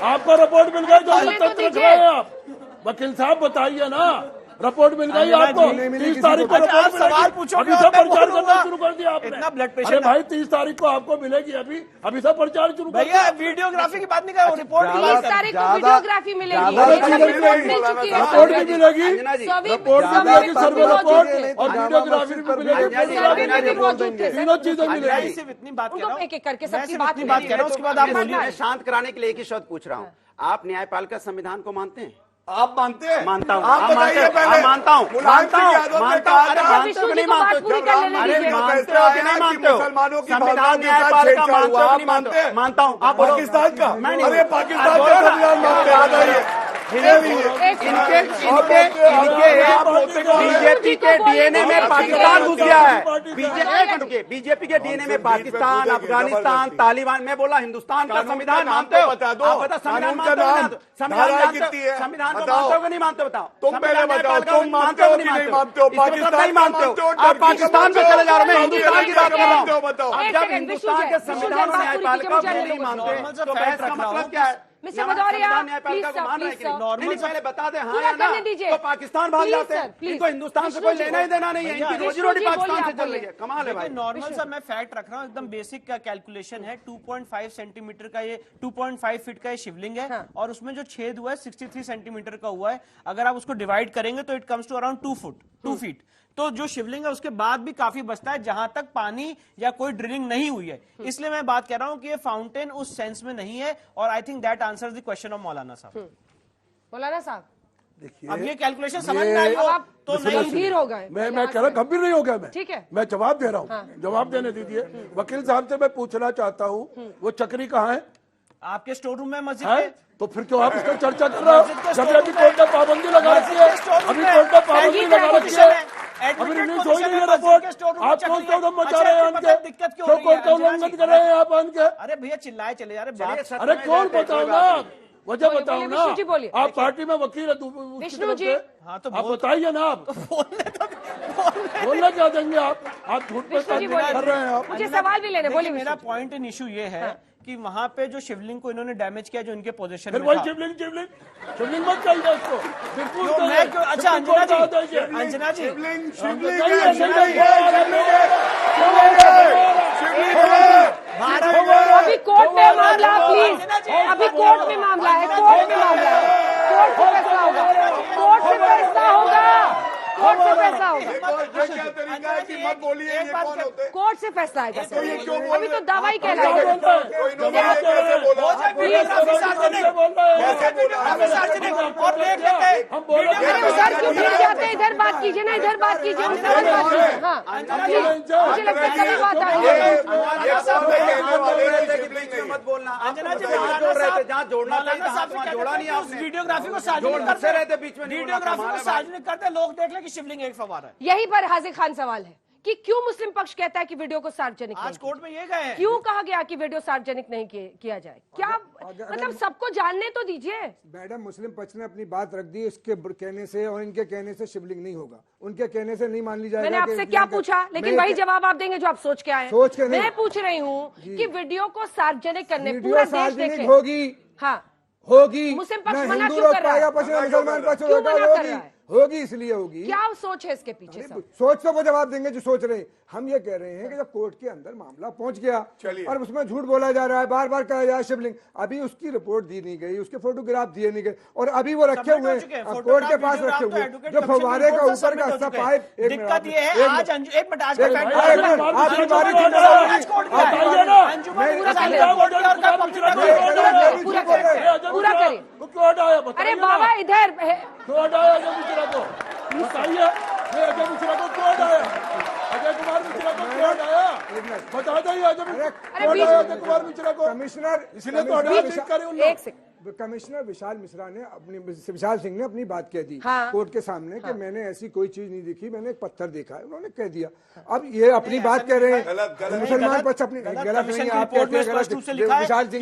आपको रिपोर्ट मिल गई? जो बोलने तो तक रख दीजिए। रहे हैं आप, वकील साहब बताइए ना, रिपोर्ट मिल गई आपको? 30 तारीख को अच्छा, रिपोर्ट आप सवाल पूछोगे अभी से और मैं प्रचार बोलूंगा। करना शुरू कर दिया आपने। इतना ब्लड प्रेशर अरे भाई 30 तारीख को आपको मिलेगी, अभी से प्रचार शुरू कर भैया वीडियोग्राफी की बात नहीं कर रहा हूं, रिपोर्ट की बात 30 कर तारीख को वीडियोग्राफी मिलेगी। ज्यादा ये सब रिपोर्ट मिल चुकी है। रिपोर्ट भी मिलेगी, अंजना जी, रिपोर्ट भी मिलेगी, सर्वे रिपोर्ट और वीडियोग्राफी भी मिलेगी, सर्वे में भी मौजूद थे। तीनों चीजें मैं मिलेगी। सिर्फ इतनी बात कर रहा हूँ, एक एक करके मैं सबकी सिर्फ बात इतनी बात कह रहा हूँ, उसके बाद आप बोलिए। मैं शांत कराने के लिए एक ही शब्द पूछ रहा हूँ, आप न्यायपालिका संविधान को मानते हैं? आप मानते हैं? मानता हूँ, आप आप मानते बताइए हैं, पहले। आप मानता हूँ, मुलायम सिंह यादव ने मानता कहा हूँ, अरे था- मानते हो कि नहीं मानते हो? पूरी कर लेने अरे दीजिए। मानते फैसला हो कि आया नहीं कि मानते हो? मुसलमानों की भावनाओं संविधान के साथ न्यायपालिका छेड़छाड़ मानते हुआ, हो कि आप नहीं मानते हो? आप बोलो। पाकिस्तान का मैं नहीं अरे बोलूं। पाकिस्तान आप का बोलो ना। संविधान मानते हैं, बताइए बीजेपी के डीएनए में पाकिस्तान घुस गया है। बीजेपी के डीएनए में पाकिस्तान, अफगानिस्तान, तालिबान। मैं बोला हिंदुस्तान का संविधान मानते हो? बता दो। आप बताओ संविधान मानते हो? संविधान कितनी है? संविधान को बताओ। मानते हो कि नहीं मानते हो? बताओ। तुम पहले संविधान बताओ, न्यायपालिका तुम मानते हो कि नहीं मानते हो? इसका मतलब पाकिस्तान नहीं मानते हो। मानते हो, आप पाकिस्तान पे चले जा रहे हो। मैं हिंदुस्तान की बात कर रहा हूँ। बताओ। अब जब हिंदुस्तान के संविधान और न्यायपालिका को नहीं मानते तो बहस का मतलब क्या है? मिस्टर भदौरिया, न्यायपालिका को मान रहे हैं कि नहीं? प्लीज, नहीं, पहले बता दें हाँ पूरा या ना, करने दीजिए। तो पाकिस्तान भाग प्लीज, जाते सर, हैं। प्लीज। इनको हिंदुस्तान से कोई लेना ही देना नहीं है। इनकी रोजी विष्णु रोटी जी, पाकिस्तान बोलिए, से आप चल रही बोलिए। है। कमाल है भाई। नॉर्मल सर मैं फैक्ट रख रहा हूँ, एकदम बेसिक का कैलकुलेशन है। 2.5 सेंटीमीटर का ये 2.5 फीट का ये शिवलिंग है। हाँ। और उसमें जो छेद हुआ है 63 सेंटीमीटर का हुआ है। अगर आप उसको डिवाइड करेंगे तो it comes to around 2 feet. तो जो शिवलिंग है उसके बाद भी काफी बचता है जहां तक पानी या कोई ड्रिलिंग नहीं हुई है। इसलिए मैं बात कर रहा हूं कि ये फाउंटेन उस सेंस में नहीं है। और I think that answers the question of मौलाना साहब। मौलाना साहब, देखिए अब ये कैलकुलेशन समझ में आई हो अब आप तो नहीं। गंभीर हो गए। मैं कह रहा गंभीर नहीं हो गया मैं। ठीक है। मैं जवाब दे रहा हूँ, जवाब देने दीजिए। वकील साहब से मैं पूछना चाहता हूँ, वो चक्री कहाँ है? आपके स्टोर रूम में मस्जिद है? में। तो फिर क्यों आप इसका चर्चा कर रहे हो? मस्जिद के जब स्टोर अभी रूम कोर्ट ने में- पाबंदी लगा रखी है, मस्जिद के स्टोर रूम अभी में कोर्ट ने पाबंदी एडमिट लगा रखी पोजीशन है, है। अभी एडमिटेड रिलीज हो पोजीशन गई है में रिपोर्ट। मस्जिद के स्टोर रूम में आप चक्री कौन है। सा उधम मचा अच्छा, रहे हैं आपको पता है आनके? दिक्कत क्यों क्यों हो रही है? कोर्ट का अंजना उल्लंघन जी, कर रहे हैं आप आनके? अरे भैया चिल्लाए चले जा रहे चलिए, बात। सत्य अरे में कौन रहते हैं, कोई बताओ बात ना, नहीं। वजह बोलिए, बताओ बोलिए, ना। विष्णु जी बोलिए। आप पार्टी में वकील है उसकी विष्णु तरफ जी। से। हाँ तो आप बोल- बताइए ना। आप बोलना क्या देंगे? आप झूठ पे विष्णु जी कर रहे हैं आप। बोलिए, मुझे सवाल भी लेने बोलिए। मेरा Vishnu ji. Point in issue ये है कि वहां पे जो शिवलिंग को इन्होंने डैमेज किया जो इनके पोजीशन फिर में वही था। शिवलिंग मत चाहिए उसको। बिल्कुल क्यों मैं क्यों? अच्छा अंजना जी, अंजना जी, अभी कोर्ट में मामला, प्लीज, अभी कोर्ट में मामला है, कोर्ट में मामला है, कोर्ट से फैसला होगा, कोर्ट से फैसला होगा, कोर्ट से फैसला होगा, मत बोलिए ये कौन होते हैं? कोर्ट से फैसला आएगा तो ये क्यों सर। बोल अभी तो रहे हैं? दावा ही क्या कहलाएगा। बोलते हैं? तो इन्होंने ये कैसे बोला? कैसे बोला? हम बोले अरे उधर क्यों फिर जाते हैं? इधर बात कीजिए ना, इधर बात कीजिए, हम समझ बात कीजिए। हाँ, मुझे लगता है कभी बात आ रही है। मत बोलना। अंजना जी जहाँ जोड़ रहे थे, जहाँ जोड़ना था वहाँ जोड़ा नहीं आपने। वीडियोग्राफी को जोड़ सार्वजनिक से करते रहे थे बीच में, नहीं बोलना, वीडियोग्राफी कमाल को है भाई। सार्वजनिक करते लोग देख ले कि शिवलिंग एक फवारा है। यही पर हाजिर खान सवाल है कि क्यों मुस्लिम पक्ष कहता है कि वीडियो को सार्वजनिक नहीं आज कोर्ट में ये गए हैं। क्यों कहा गया कि वीडियो सार्वजनिक नहीं किया जाए? क्या मतलब सबको जानने तो दीजिए। मैडम मुस्लिम पक्ष ने अपनी बात रख दी, इसके कहने से और इनके कहने से शिवलिंग नहीं होगा, उनके कहने से नहीं मान ली जाएगा। मैंने आपसे क्या पूछा, लेकिन वही जवाब आप देंगे जो आप सोच के आए। सोच के नहीं। मैं पूछ रही हूँ कि वीडियो को सार्वजनिक करने वीडियो पूरा देश सार्वजनिक देखे। होगी, हाँ, होगी। मुस्लिम पक्ष न मना हिंदू क्यों लोग कर रहा है? पाएगा पक्ष, न मुसलमान पक्ष क्यों होगा, मना कर होगी रहा है? होगी, इसलिए होगी। क्या सोच है इसके पीछे सब? सोच तो वो जवाब देंगे जो सोच रहे हैं। हम ये कह रहे हैं कि जब कोर्ट के अंदर मामला पहुंच गया और उसमें झूठ बोला जा रहा है, बार बार कहा जा रहा है शिवलिंग, अभी उसकी रिपोर्ट दी नहीं गई, उसके फोटोग्राफ दिए नहीं गए और अभी वो रखे हुए हैं कोर्ट के पास रखे हुए हैं। जो फव्वारे का ऊपर का हिस्सा पाइप, दिक्कत ये है आज एक मिनट आज का फैक्ट आपकी बारी की पूरा करिए। अरे बाबा इधर क्यों हटाया अजय मिश्रा को? बताइए, अजय मिश्रा को क्यों हटाया? अजय कुमार मिश्रा को क्यों हटाया? बता दीजिए अजय कुमार मिश्रा को। कमिश्नर इसलिए तो हटाया करे उन लोग। एक सेकंड। कमिश्नर विशाल मिश्रा ने विशाल सिंह ने अपनी बात कह दी हाँ। कोर्ट के सामने कि मैंने ऐसी कोई चीज नहीं देखी, मैंने एक पत्थर देखा है, उन्होंने कह दिया। अब ये अपनी बात कह रहे हैं, मुसलमान पक्ष अपनी गलत नहीं है, आप कहते हैं गलत। विशाल सिंह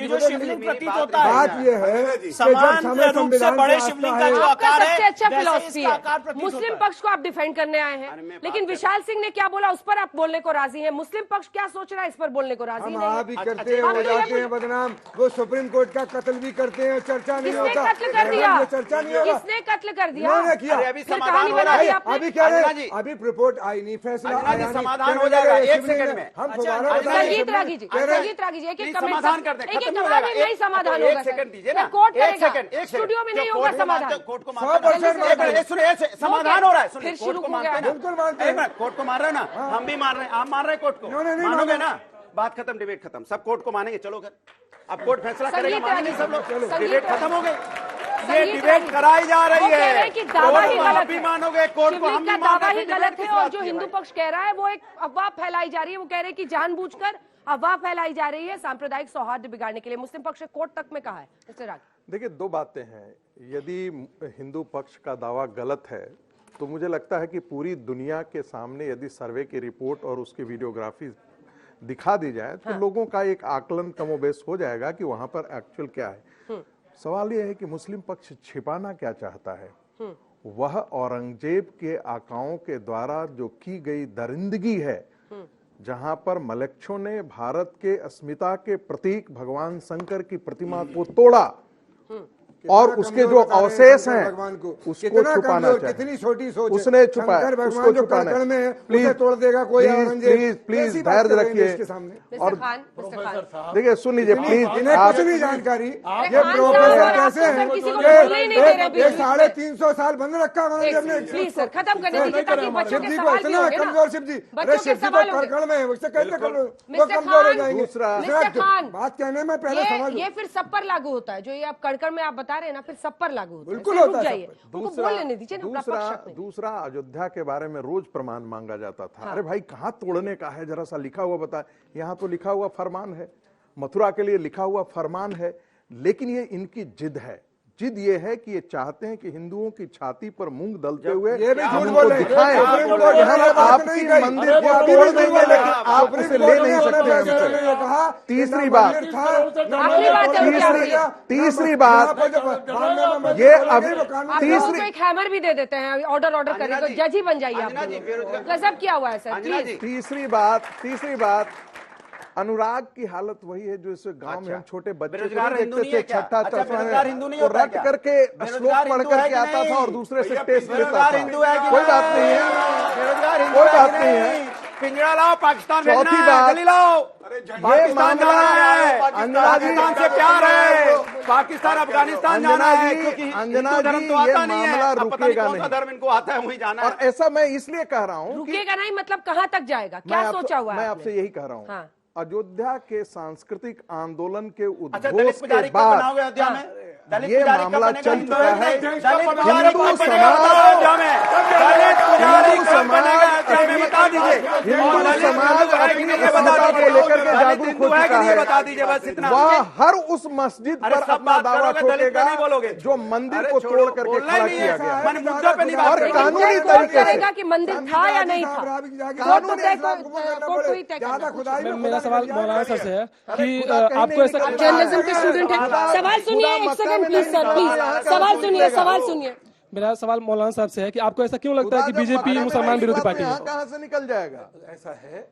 बात ये है कि जब हमें संविधान बड़े की शिवलिंग आस्था का जो है, आपका आकार सबसे है अच्छा वैसे फिलॉसफी इसका है। आकार प्रतीत मुस्लिम होता है। पक्ष को आप डिफेंड करने आए हैं, लेकिन विशाल सिंह ने क्या बोला उस पर आप बोलने को राजी हैं। मुस्लिम पक्ष क्या सोच रहा है इस पर बोलने को राजी हम नहीं आप है। भी करते हैं, हो जाते हैं बदनाम। वो सुप्रीम कोर्ट का कत्ल भी करते हैं, चर्चा नहीं किसने होता। कत्ल कर दिया? ये चर्चा नहीं होगा। किसने कत्ल कर दिया? इन्होंने किया। अरे अभी फिर समाधान कहानी हो बना रहा दी है। आपने। अभी क्या अंजना है, जी। अभी रिपोर्ट आई नहीं, फैसला अंजना जी, आया नहीं। समाधान हो कहने जाएगा, लगे एक शिवलिंग सेकंड है। में। हम अच्छा, दोबारा अंजना बताएं, संगीत शिवलिंग रागी जी, कह रहे हैं, संगीत रागी जी, एक एक प्लीज कमेंट समाधान कर दें, एक एक खत्म नहीं कमेंट होगा। में नहीं समाधान एक होगा सेकंड सर। दीजिए ना, कोर्ट एक करेगा, सेकंड स्टूडियो में जो नहीं होगा कोर्ट को समाधान। मानते- कोर्ट को 100% मानते हैं। सुनिए, समाधान हो रहा है। सुनिए, फिर कोर्ट शुरू को हो मानते गया हैं ना। ना? बिल्कुल मानते हैं। एक मिनट, कोर्ट को मान रहे हो ना? हम भी मान रहे हैं, आप मान रहे हैं कोर्ट को? नहीं मानोगे माना। ना? बात खत्म, डिबेट खत्म, सब कोर्ट को मानेंगे। चलो घर, अब कोर्ट फैसला करेगा, संगीत मानेंगे रागी सब लोग। जी, संगीत डिबेट रागी। खत्म हो गई। ये डिबेट कराई जा रही वो कह रहे है। हैं कि दावा ही कोर्ट को गलत आप भी है। मानोगे, कोर्ट को हम शिवलिंग भी का दावा मानते ही हैं। गलत है किस और बात जो की हिंदू भाई? पक्ष कह रहा है वो एक अफवाह फैलाई जा रही है। वो कह रहे हैं कि जानबूझकर अफवाह फैलाई जा रही है सांप्रदायिक सौहार्द बिगाड़ने के लिए। मुस्लिम पक्ष ने कोर्ट तक में कहा है। मिस्टर रागी, देखिए, दो बातें हैं। यदि हिंदू पक्ष का दावा गलत है तो मुझे लगता है कि पूरी दुनिया के सामने यदि सर्वे की रिपोर्ट और उसकी वीडियोग्राफी दिखा दी जाए तो लोगों का एक आकलन कमोबेश हो जाएगा कि वहां पर एक्चुअल क्या है। सवाल यह है कि मुस्लिम पक्ष छिपाना क्या चाहता है। वह औरंगजेब के आकाओं के द्वारा जो की गई दरिंदगी है, जहां पर मलेच्छों ने भारत के अस्मिता के प्रतीक भगवान शंकर की प्रतिमा को तोड़ा और उसके जो अवशेष हैं उसको छुपाना चाहिए। कितनी छोटी सोच है। उसने छुपाया, शंकर उसको भगवान जो छुपाना कड़कड़ में है, प्लीज उसे तोड़ देगा कोई औरंगजेब। प्लीज ऐसी बात धैर्य कर रहे हैं रखिए। इसके सामने। मिस्टर खान, मिस्टर खान, देखिए, सुन लीजिए प्लीज। इन्हें आप कुछ नहीं जानकारी। ये खान प्रोफेसर साहब, कैसे आप हैं? तो किसी को बोलने ही नहीं दे रहे बीच ये में। 350 साल बंद रखा औरंगजेब ने। प्लीज सर, खत्म करने दीजिए ताकि बच्चों के शिव जी को सवाल भी इतना होंगे ना। कमजोर शिव जी, अरे बच्चों शिव के जी सवाल तो होंगे। कड़कड़ में है, उससे कैसे कर वो मिस्टर कमजोर हो खान, जाएंगे। मिस्टर खान, बात कहने में पहले सवाल ये फिर सब पर लागू होता है। जो ये आप कड़कड़ में आप बता रहे हैं ना, फिर सब पर लागू होता है। बिल्कुल फिर रुक होता है सब जाइए, पर। उनको बोल लेने दीजिए ना, अपना पक्ष रखने दीजिए। दूसरा अयोध्या के बारे में रोज प्रमाण मांगा जाता था। अरे भाई, कहाँ तोड़ने का है, जरा सा लिखा हुआ बता। यहाँ तो लिखा हुआ फरमान है, मथुरा के लिए लिखा हुआ फरमान है। लेकिन ये इनकी जिद है। जिद ये है कि ये चाहते हैं कि हिंदुओं की छाती पर मूंग दलते हुए ये भी हम झूठ उनको बोले। दिखाएं ये कि झूठ बोले। हम आपकी मंदिर को अभी भी तोड़ झूठ देंगे, बोले। लेकिन आप उसे ले नहीं सकते हमसे। कहा तीसरी बात, आखिरी बात है उनकी। तीसरी बात, ये अब आप लोगों को एक हैमर भी दे देते हैं, ऑर्डर करें तो जज ही बन जाइए आप। गजब किया हुआ है सर, प्लीज। तीसरी बात, अनुराग की हालत वही है जो इस गांव में हम छोटे बच्चे को बेरोजगार हिंदू देखते नहीं है थे, क्या? छठा अच्छा, चौथा बेरोजगार हिंदू नहीं वो होता रट क्या? करके श्लोक पढ़ करके आता था और दूसरे से टेस्ट लेता बेरोजगार था। हिंदू है कि कोई बात नहीं है, बेरोजगार हिंदू कोई है बात कि नहीं है। पिंजरा लाओ, पाकिस्तान चौथी भेजना है, बात, दिल्ली लाओ। ये पाकिस्तान मामला जाना है, अंजना जी, पाकिस्तान से प्यार है, पाकिस्तान अफगानिस्तान जाना है, क्योंकि अंजना हिंदू धर्म जी, तो आता ये नहीं है। मामला अब पता नहीं रुकेगा कौन सा नहीं। धर्म इनको आता है, वहीं जाना और है। ऐसा मैं इसलिए कह रहा हूँ कि रुकेगा नहीं मतलब कहाँ तक जाएगा, क्या सोचा हुआ है मैं आपने? आपसे यही कह रहा हूँ। हाँ। अयोध्या के सांस्कृतिक आंदोलन के अच्छा, उद्घोष दलित के पुजारी कब बाद बनाओगे अयोध्या में? दलित ये पुजारी कब मामला बनेगा? चल चुका है। दलित पुजारी हिंदू कब बनेगा समाज- अयोध्या में? दलित पुजारी कब बनेगा अयोध्या में? बता दीजिए। हिंदू दलित समाज हिंदू है कि अपनी नहीं ये बता अस्मिता को दीजिए। लेकर के दलित जागरूक हिंदू हो है कि चुका नहीं है। बता दीजिए बस इतना। वह हर उस मस्जिद अरे पर सब अपना बात दावा करोगे, दलित ठोकेगा का नहीं बोलोगे। जो मंदिर अरे को छोड़ो, तोड़ करके बोलना ही खड़ा नहीं किया है। गया। मैंने मुद्दों पे नहीं बात और करी। कानूनी जज तरीके से करेगा कि मंदिर था या नहीं था। ज्यादा कोर्ट को ही तय करना। खुदाई में मेरा सवाल मौलाना सर से है कि खुदा कहीं आपको नहीं ऐसा निकल जर्नलिज्म के स्टूडेंट है। खुदा- सवाल सुनिए, खुदा एक मक्का सेकंड में प्लीज नहीं सर, निकल प्लीज रहा है। सवाल सुनिए, सवाल सुनिए। मेरा सवाल मौलाना साहब से है कि आपको ऐसा क्यों लगता है कि खुदा जब बीजेपी मक्का में मुसलमान नहीं विरोधी निकला पार्टी तो है? यहाँ कहाँ से निकल जाएगा? ऐसा है,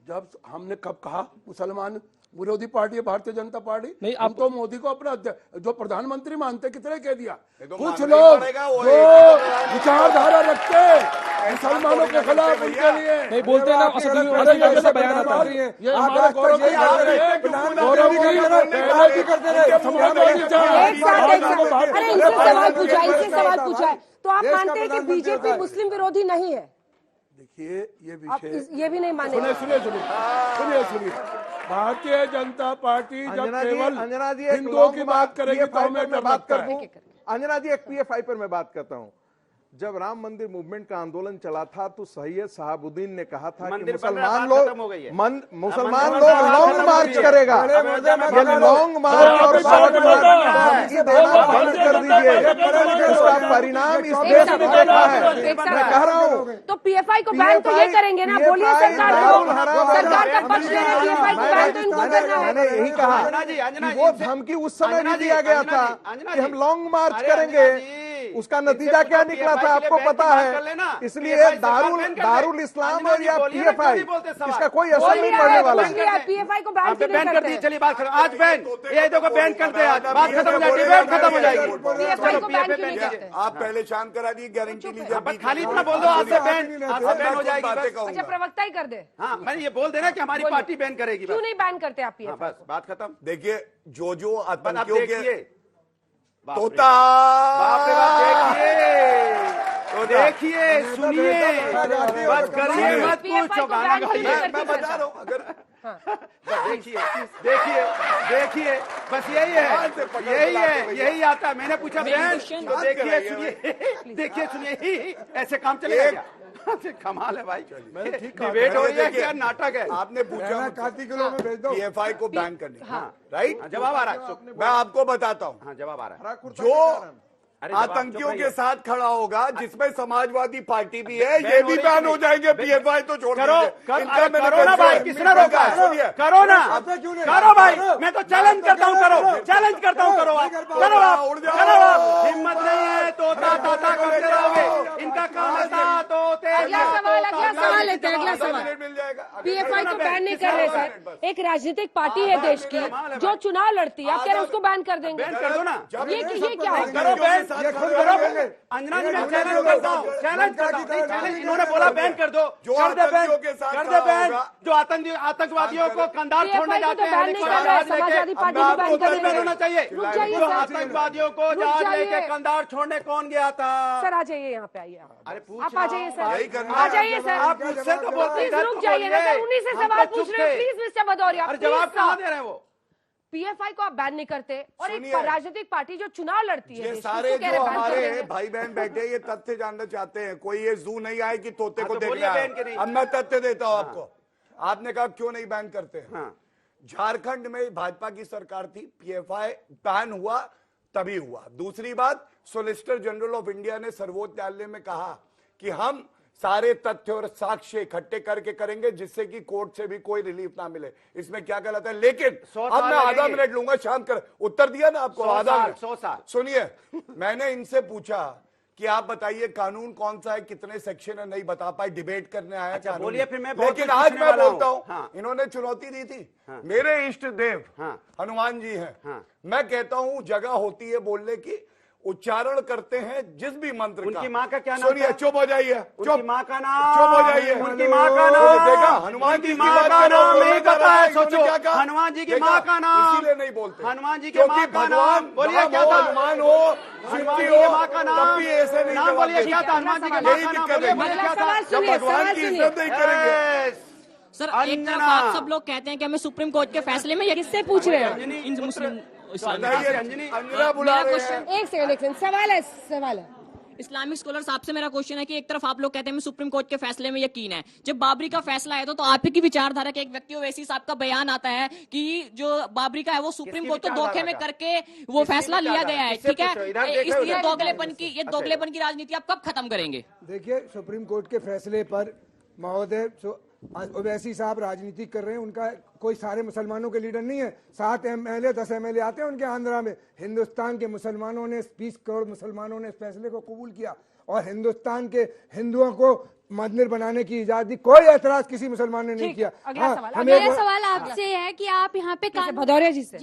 जब हमने कब कहा मुसलमान विरोधी पार्टी है भारतीय जनता पार्टी? नहीं, हम आप- तो मोदी को अपना जो प्रधानमंत्री मानते, कितने कह दिया। तो कुछ मानना ही लोग पड़ेगा, वो जो एक- विचारधारा रखते मुसलमानों के खिलाफ, उनके लिए नहीं बोलते हैं ना, असदुद्दीन ओवैसी का ऐसा बयान आता है। ये हमारा गौरव की बात है। गौरव की पहले भी करते रहे, समाजवादी एक चाहे साथ अरे इनसे सवाल पूछा, इनसे सवाल पूछा है तो आप मानते हैं कि बीजेपी मुस्लिम विरोधी नहीं है? देखिए, ये आप विषय ये भी नहीं माने? सुनिए। भारतीय जनता पार्टी जब केवल अंजना जी, एक हिंदुओं की लॉन्ग बात करेगी तो PFI हमें पर मैं डर बात लगता कर है। दूं। अंजना जी, एक PFI पर मैं बात करता हूं। जब राम मंदिर मूवमेंट का आंदोलन चला था तो सैयद शहाबुद्दीन ने कहा था कि मंदिर बन रहा है, मुसलमान बात लोग खत्म हो गई है। मुसलमान मंदिर लोग बन रहा है, लॉन्ग खत्म मार्च हो गई है। करेगा। ये लॉन्ग मार्च और शॉर्ट मार्च धमकी देना बंद कर दीजिए। उसका परिणाम इस देश में देखा है। मैं कह रहा हूँ तो पीएफआई को बैन तो ये करेंगे ना? बोलिए सरकार को, सरकार का पक्ष ले रहे पीएफआई को बैन तो इनको करना है। मैंने यही कहा अंजना जी, कि वो धमकी उस समय अंजना भी जी, दिया गया अंजना था जी, अंजना कि हम जी। लॉन्ग मार्च अरे करेंगे। अंजना जी, उसका इससे नतीजा तो क्या PFI निकला के था लिए आपको बैन की पता बात कर लेना। है। इसलिए PFI से बात बैन कर दे। दारुल इस्लाम अंजना और जी या बोलिए ना, क्यों PFI नहीं बोलते सवाल? इसका कोई असर बोल नहीं रहा पड़ने है, वाला बोल रहा है, पीएफआई को बैन आप क्यों बैन नहीं कर करते दी, हैं? चलिए बात करो। आज बैन, ये देखो बैन करते हैं, आज बात खत्म हो जाएगी, डिबेट खत्म हो जाएगी। पीएफआई को बैन PFI क्यों नहीं बैन करते? आप पहले शांत करा दिए, गारंटी लीजिए। बस खाली इतना बोल दो, आज से बैन, आज से बैन हो जाएगी बस। अच्छा, प्रवक्ता ही कर दे। हाँ, मैंने ये बोल देना कि हमारी बोलिए। पार्टी बैन करेगी क्यों बस। नहीं बैन करते आप हाँ, पीएफआई? बस बात खत्म। देखिए, जो बस आप आतंकियों देखिए, के बाप रे तोता बाप रे बाप, देखिए सुनिए, बस करिए मत, PFI कुछ को गाना बैन क्यों नहीं गाइए। करती मैं बता सरकार? रहा हूं, अगर बस देखिए बस यही आता है। मैंने पूछा बहन तो देखिए सुनिए ऐसे काम चलेगा क्या? कमाल है भाई, डिबेट हो रही है क्या नाटक है? आपने पूछा काती किलो में भेज दो पीएफआई को बैन करने, राइट? जवाब आ रहा है, मैं आपको बताता हूँ। हाँ जवाब आ रहा है। जो आतंकियों के साथ खड़ा होगा, जिसमें समाजवादी पार्टी भी है, ये भी बैन हो जाएंगे। पीएफआई तो छोड़ करो ना भाई, किसने रोका है? करो ना, करो भाई, मैं तो चैलेंज करता हूँ, करो आप। हिम्मत नहीं है तो ताता करते रहोगे, इनका काम है तोते। अगला सवाल लेते हैं, अगला सवाल। मिल जाएगा। पीएफआई को बैन नहीं कर रहे सर, एक राजनीतिक पार्टी है देश की जो चुनाव लड़ती है, आप कह रहे हैं उसको बैन कर देंगे? बैन कर दो ना। ये क्या है? करो बैन, अंजना जी मैं चैलेंज करता हूँ, इन्होंने बोला बैन कर दो, कर दे बैन। जो आतंकवादियों को कंधार छोड़ने जाते हैं, समाजवादी पार्टी भी बैन कर बैन होना चाहिए। जाइए जो आतंकवादियों को जहाज लेके कंधार छोड़ने कौन गया था? सर आ जाइए, यहाँ पे आइए आप आ जाइए सर, आ जाइए सर। आप मुझसे तो बोलते प्लीज रुक जाइए ना सर, उन्हीं से सवाल पूछ रहे हैं। प्लीज मिस्टर भदौरिया, जवाब कहाँ दे रहे हैं वो? पीएफआई को आप बैन नहीं करते और एक राजनीतिक पार्टी जो चुनाव लड़ती है, ये सारे जो हमारे भाई बहन बैठे ये तथ्य जानना चाहते हैं। कोई ये जू नहीं आए कि तोते को देख रहा है। अब मैं तथ्य देता हूँ आपको। आपने कहा क्यों नहीं बैन करते? झारखंड में भाजपा की सरकार थी, पीएफआई बैन हुआ तभी हुआ। दूसरी बात, सोलिसिटर जनरल ऑफ इंडिया ने सर्वोच्च न्यायालय में कहा कि हम सारे तथ्य और साक्ष्य इकट्ठे करके करेंगे जिससे कि कोर्ट से भी कोई रिलीफ ना मिले। इसमें क्या गलत है? लेकिन अब मैं आधा मिनट लूंगा, शांत कर। उत्तर दिया ना आपको, आधा मिनट। 100 साल। सुनिए, मैंने इनसे पूछा कि आप बताइए कानून कौन सा है, कितने सेक्शन है, नहीं बता पाए, डिबेट करने आया। अच्छा, बोलिए फिर मैं लेकिन आज मैं बोलता हूँ, हाँ। इन्होंने चुनौती दी थी। मेरे इष्ट देव हनुमान जी हैं। मैं कहता हूँ जगह होती है बोलने की, उच्चारण करते हैं जिस भी मंत्र का। उनकी माँ का क्या नाम? सुनिए, चुप हो जाइए, उनकी माँ का नाम, चुप हो जाइए। उनकी माँ का नाम देखा, हनुमान जी की माँ बात का कर रहा हूं, नाम नहीं पता है। सोचो, क्या कहा? हनुमान जी की माँ का नाम, इसीलिए नहीं बोलते, हनुमान जी की माँ का नाम। बोलिए क्या था? हनुमान हो, हनुमान जी की माँ का नाम, भी ऐसे नहीं नाम बोलिए क्या था? हनुमान जी की माँ यही का नाम दिक्कत बोलिए, है। बोलिए क्या था? जब भगवान की इज्जत नहीं करेंगे। सर एक तरफ आप सब लोग कहते हैं कि हमें सुप्रीम कोर्ट के फैसले में, किससे पूछ रहे हैं? इन मुस्लिम एक सेकंड, सवाल है। इस्लामिक स्कॉलर्स आपसे मेरा क्वेश्चन है कि एक तरफ आप लोग कहते हैं हमें सुप्रीम कोर्ट के फैसले में यकीन है, जब बाबरी का फैसला है तो आप ही की विचारधारा के एक व्यक्ति ओवैसी साहब का बयान आता है कि जो बाबरी का है वो सुप्रीम कोर्ट को धोखे में करके वो फैसला लिया गया है, ठीक है? इसलिए दोगलेपन की राजनीति आप कब खत्म करेंगे? देखिए, सुप्रीम कोर्ट के फैसले पर महोदय ओवैसी साहब राजनीति कर रहे हैं। उनका कोई सारे मुसलमानों के लीडर नहीं है। 7 MLA 10 MLA आते हैं उनके आंध्रा में। हिंदुस्तान के मुसलमानों ने, 20 करोड़ मुसलमानों ने इस फैसले को कबूल किया और हिंदुस्तान के हिंदुओं को मंदिर बनाने की इजाजत दी। कोई ऐतराज किसी मुसलमान ने नहीं किया। मेरा सवाल आपसे है कि आप यहाँ पे भदौरिया जी से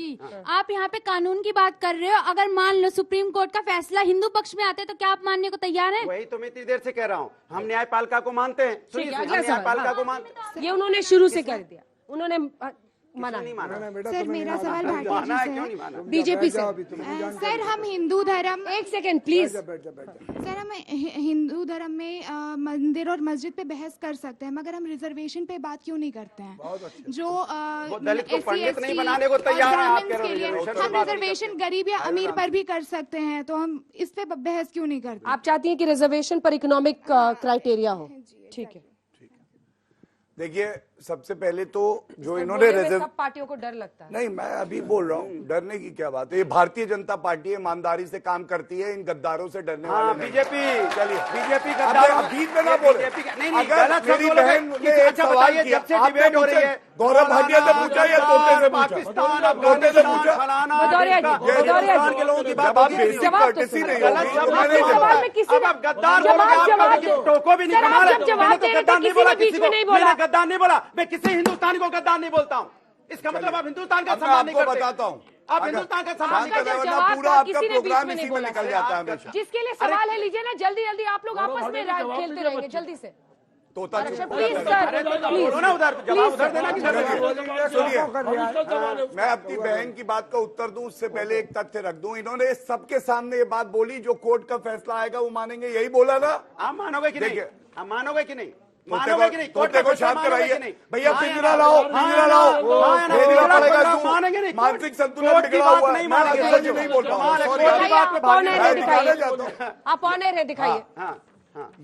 आप यहाँ पे कानून की बात कर रहे हो। अगर मान लो सुप्रीम कोर्ट का फैसला हिंदू पक्ष में आता है तो क्या आप मानने को तैयार हैं? वही तो मैं इतनी देर से कह रहा हूँ, हम न्यायपालिका को मानते हैं। न्यायपालिका को मानते हैं। ये उन्होंने शुरू से कर दिया, उन्होंने माना सर मेरा सवाल भाटिया जी से है, बीजेपी से। सर हम हिंदू धर्म, एक सेकंड प्लीज। सर हम हिंदू धर्म में मंदिर और मस्जिद पे बहस कर सकते हैं, मगर हम रिजर्वेशन पे बात क्यों नहीं करते हैं? जो दलित को पंडित नहीं बनाने को तैयार है आप कह रहे हो। हम रिजर्वेशन गरीब या अमीर पर भी कर सकते हैं, तो हम इस पे बहस क्यों नहीं करते? आप चाहती हैं कि रिजर्वेशन पर इकोनॉमिक क्राइटेरिया हो? ठीक है। देखिए, सबसे पहले तो जो इन्होंने सब पार्टियों को डर लगता है। नहीं, मैं अभी बोल रहा हूँ, डरने की क्या बात है। ये भारतीय जनता पार्टी ईमानदारी से काम करती है, इन गद्दारों से डरने वाले नहीं। बीजेपी, चलिए बीजेपी बीच में ना बोले। अगर मेरी बहन ने एक सवाल किया, आपने हो रही है, गौरव भाटिया से पूछा या तोते से पूछा? तोते से पूछा। जब आप बेसिक कर्टेसी नहीं होगी, गद्दार टोको भी नहीं, गद्दार नहीं बोला किसी को, गद्दार नहीं बोला। मैं किसी हिंदुस्तानी को गद्दार नहीं बोलता हूँ। इसका मतलब आप हिंदुस्तान का सम्मान नहीं करते। बताता हूँ, आप हिंदुस्तान का सम्मान नहीं करते। पूरा आपका प्रोग्राम इसी में निकल जाता है हमेशा। जिसके लिए सवाल है, लीजिए ना, जल्दी जल्दी आप लोग आपस में खेलते रहेंगे, जल्दी से। तोता प्लीज सर, उधर जवाब उधर देना कि सुनिए, मैं अपनी बहन की बात का उत्तर दूं उससे पहले एक तथ्य रख दूं। इन्होंने सबके सामने ये बात बोली, जो कोर्ट का फैसला आएगा वो मानेंगे, यही बोला ना? आप मानोगे कि नहीं? आप मानोगे कि नहीं? तोते को शांत कराइए भैया, पिंजरा लाओ, पिंजरा लाओ, भेजना पड़ेगा क्यों? मानसिक संतुलन बिगड़ा हुआ है। नहीं बोल रहा आप ऑन एयर है, दिखाइए।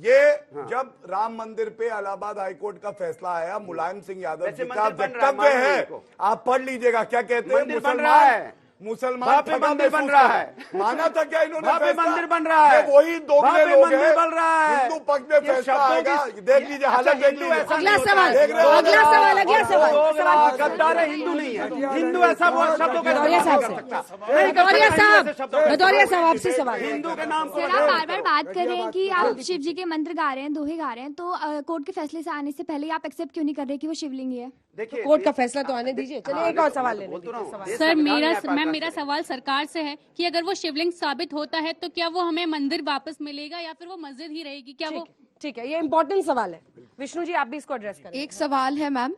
ये जब राम मंदिर पे इलाहाबाद हाईकोर्ट का फैसला आया, मुलायम सिंह यादव जी का वक्तव्य है, आप पढ़ लीजिएगा, क्या कहते हैं, मुसलमान मंदिर बन रहा है। माना था क्या इन्होंने? मंदिर बन रहा है, वही दोगले लोग हैं, बन रहा है। हिंदू पक्ष में फैसला आएगा, देख लीजिए हालत, देख लीजिए। अगला सवाल, अगला सवाल, अगला सवाल। गद्दार है, हिंदू नहीं है। हिंदू ऐसा बहुत शब्दों का भदौरिया साहब आपसे सवाल। हिंदू के नाम को आप बार बार बात कर रहे हैं कि आप शिव जी के मंत्र गा रहे हैं, दोहे गा रहे हैं, तो कोर्ट के फैसले से आने से पहले आप एक्सेप्ट क्यों नहीं कर रहे कि वो शिवलिंग है? देखिए, कोर्ट का फैसला तो आने दीजिए। चलिए एक और सवाल ले लेते हैं। सर मेरा सवाल सरकार से है कि अगर वो शिवलिंग साबित होता है तो क्या वो हमें मंदिर वापस मिलेगा या फिर वो मस्जिद ही रहेगी? क्या वो ठीक है, ये इंपॉर्टेंट सवाल है। विष्णु जी आप भी इसको एड्रेस करें। एक सवाल है मैम,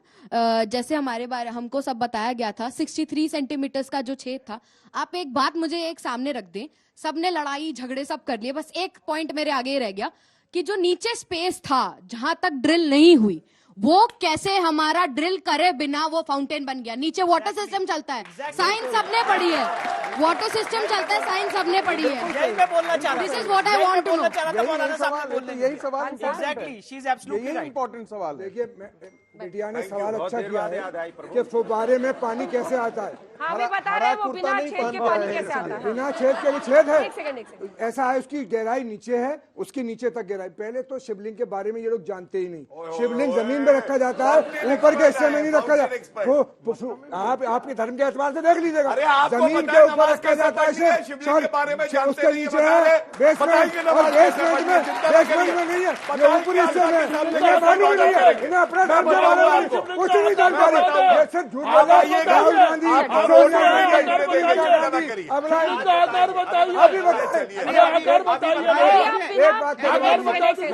जैसे हमारे बारे हमको सब बताया गया था 63 सेंटीमीटर्स का जो छेद था, आप एक बात मुझे एक सामने रख दें, सबने लड़ाई झगड़े सब कर लिए, बस एक पॉइंट मेरे आगे रह गया कि जो नीचे स्पेस था जहां तक ड्रिल नहीं हुई, वो कैसे हमारा ड्रिल करे बिना वो फाउंटेन बन गया? नीचे वाटर सिस्टम चलता है, साइंस सबने पढ़ी है, वाटर सिस्टम चलता है, साइंस सबने पढ़ी है। यही मैं बोलना चाह रहा था, this is what I want to know. यही सवाल exactly, she is absolutely right, important सवाल। देखिए बेटिया ने सवाल अच्छा किया है कि फुब्बारे में पानी कैसे आता है। हाँ भी बता रहे हैं वो बिना छेद के पानी कैसे आता है। बिना छेद के भी छेद है। एक सेकंड। ऐसा है, उसकी गहराई नीचे है, उसकी नीचे तक गहराई। पहले तो शिवलिंग के बारे में ये लोग जानते ही नहीं। शिवलिंग जमीन में रखा जाता है, ऊपर के हिस्से में नहीं रखा जाता। आप आपके धर्म के एतबार से देख लीजिएगा, जमीन के ऊपर रखा जाता है, उसके नीचे है बेसमेंट, और बेसमेंट में नहीं है, ऊपरी हिस्से में पानी भी नहीं है। इन्हें अपना धर्म के बारे में कुछ नहीं जानकारी, सिर्फ झूठ बोला। राहुल गांधी,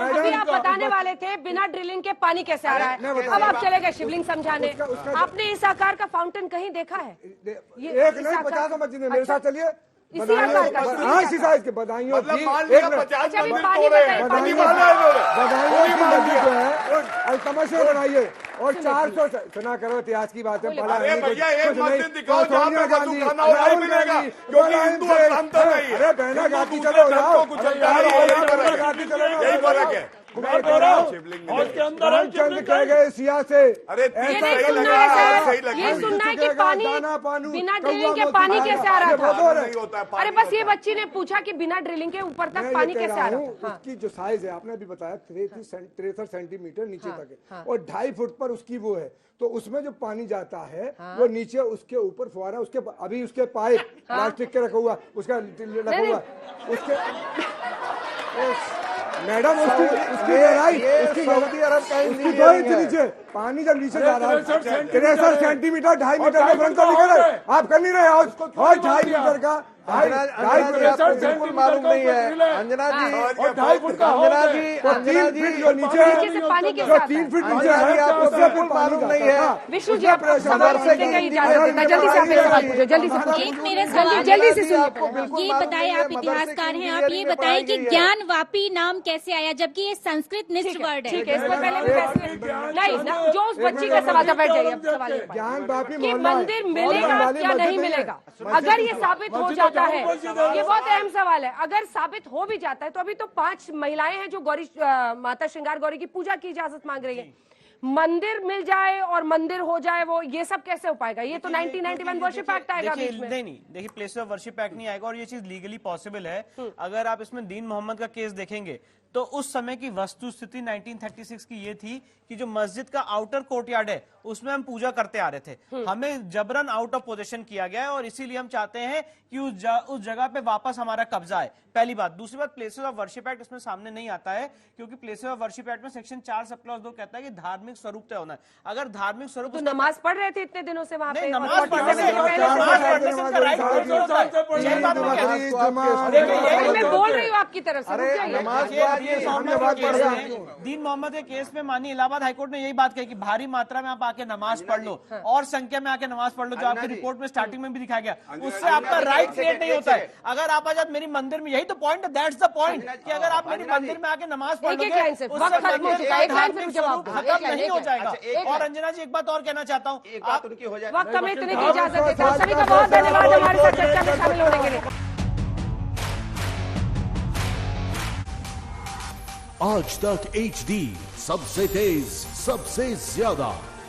अभी आप बताने वाले थे बिना ड्रिलिंग के पानी कैसे आ रहा है, अब आप चले गए शिवलिंग समझाने। आपने इस आकार का फाउंटेन कहीं देखा है? एक नहीं 50 मस्जिदें, मेरे साथ चलिए। इसी आकार का, हाँ इसी साइज के बदायूं की मस्जिद जो है अल्तमश में बनाई है, और 400 सुना करो इतिहास की बातें। अरे भैया एक मस्जिद दिखाओ जहाँ पे वजू खाना और नहीं मिलेगा, क्योंकि हिंदू अंतर नहीं है। अरे बहना गाती चलो जाओ, यही फर्क है। रामचंद्र कह गए सिया से, अरे ये सुनना है कि पानी बिना ड्रिलिंग के पानी कैसे आ रहा था? अरे बस ये बच्ची ने पूछा कि बिना ड्रिलिंग के ऊपर तक पानी कैसे आ रहा था। उसकी जो साइज है आपने अभी बताया 63 सेंटीमीटर नीचे तक है, और 2.5 फुट पर उसकी वो है, तो उसमें जो पानी जाता है वो नीचे उसके ऊपर फुहारा, उसके अभी उसके पाइप प्लास्टिक के रखा हुआ, उसका लगा हुआ उसके मैडम उसकी गहराई सऊदी अरब का नीचे पानी जब नीचे जा रहा है 63 सेंटीमीटर 2.5 मीटर का फर्क तो निकल रहा है। आप कर नहीं रहे और 2.5 मीटर का बिल्कुल मालूम नहीं है अंजना जी, अंजना जी जो नीचे से पानी के जो 3 फीट नीचे है आपको बिल्कुल मालूम नहीं है। विष्णु जी आप जल्दी से ये बताएं, आप इतिहासकार हैं, आप ये बताएं कि ज्ञानवापी नाम कैसे आया, जबकि ये संस्कृत निष्ठ वर्ड है। ठीक है, इसमें पहले नहीं, जो उस बच्ची का सवाल था, बैठ जाइए सवाल। ज्ञानवापी मंदिर मिलेगा या नहीं मिलेगा? अगर ये साबित हो जाता है, ये बहुत अहम सवाल है, अगर साबित हो भी जाता है तो अभी तो 5 महिलाएं हैं जो गौरी माता श्रृंगार गौरी की पूजा की इजाजत मांग रही है। मंदिर मिल जाए और मंदिर हो जाए, वो ये सब कैसे हो पाएगा? ये तो 1991 वर्शिप एक्ट आएगा बीच में। नहीं, देखिए प्लेस ऑफ वर्शिप एक्ट नहीं आएगा, और ये चीज लीगली पॉसिबल है। अगर आप इसमें दीन मोहम्मद का केस देखेंगे तो उस समय की वस्तु स्थिति 1936 की ये थी कि जो मस्जिद का आउटर कोर्टयार्ड है उसमें हम पूजा करते आ रहे थे, हमें जबरन आउट ऑफ पोजीशन किया गया है, और इसीलिए हम चाहते हैं कि उस जगह पे वापस हमारा कब्जा है। पहली बात। दूसरी बात, प्लेसेस ऑफ वर्शिप एक्ट इसमें सामने नहीं आता है, क्योंकि प्लेसेस ऑफ वर्शिप एक्ट में सेक्शन 4 सब क्लॉज 2 कहता है कि धार्मिक स्वरूप तय होना है। अगर धार्मिक स्वरूप तो नमाज पढ़ रहे थे इतने दिनों से वहां पे, नमाज पढ़ने से मैं बोल रही हूँ आपकी तरफ से, नमाज दीन मोहम्मद के केस में, दीन मोहम्मद के केस में माननीय इलाहाबाद हाईकोर्ट ने यही बात कही कि भारी मात्रा में आप आके नमाज पढ़ लो और संख्या में आके नमाज पढ़ लो, जो आपकी रिपोर्ट में स्टार्टिंग में भी दिखाया गया, उससे आपका राइट क्रिएट नहीं होता है। अगर आप आज मेरी मंदिर में, यही तो पॉइंट है, दैट्स द पॉइंट कि अगर आप मेरी मंदिर में आके नमाज पढ़ोगे उससे मंदिर का धार्मिक स्वरूप खत्म नहीं हो जाएगा। और अंजना जी एक बात और कहना चाहता हूँ, बात उनकी हो जाए, वक्त हमें इतने की इजाजत देता हूं। सभी का बहुत धन्यवाद हमारे साथ चर्चा में शामिल होने के लिए। आज तक HD, सबसे तेज, सबसे ज्यादा।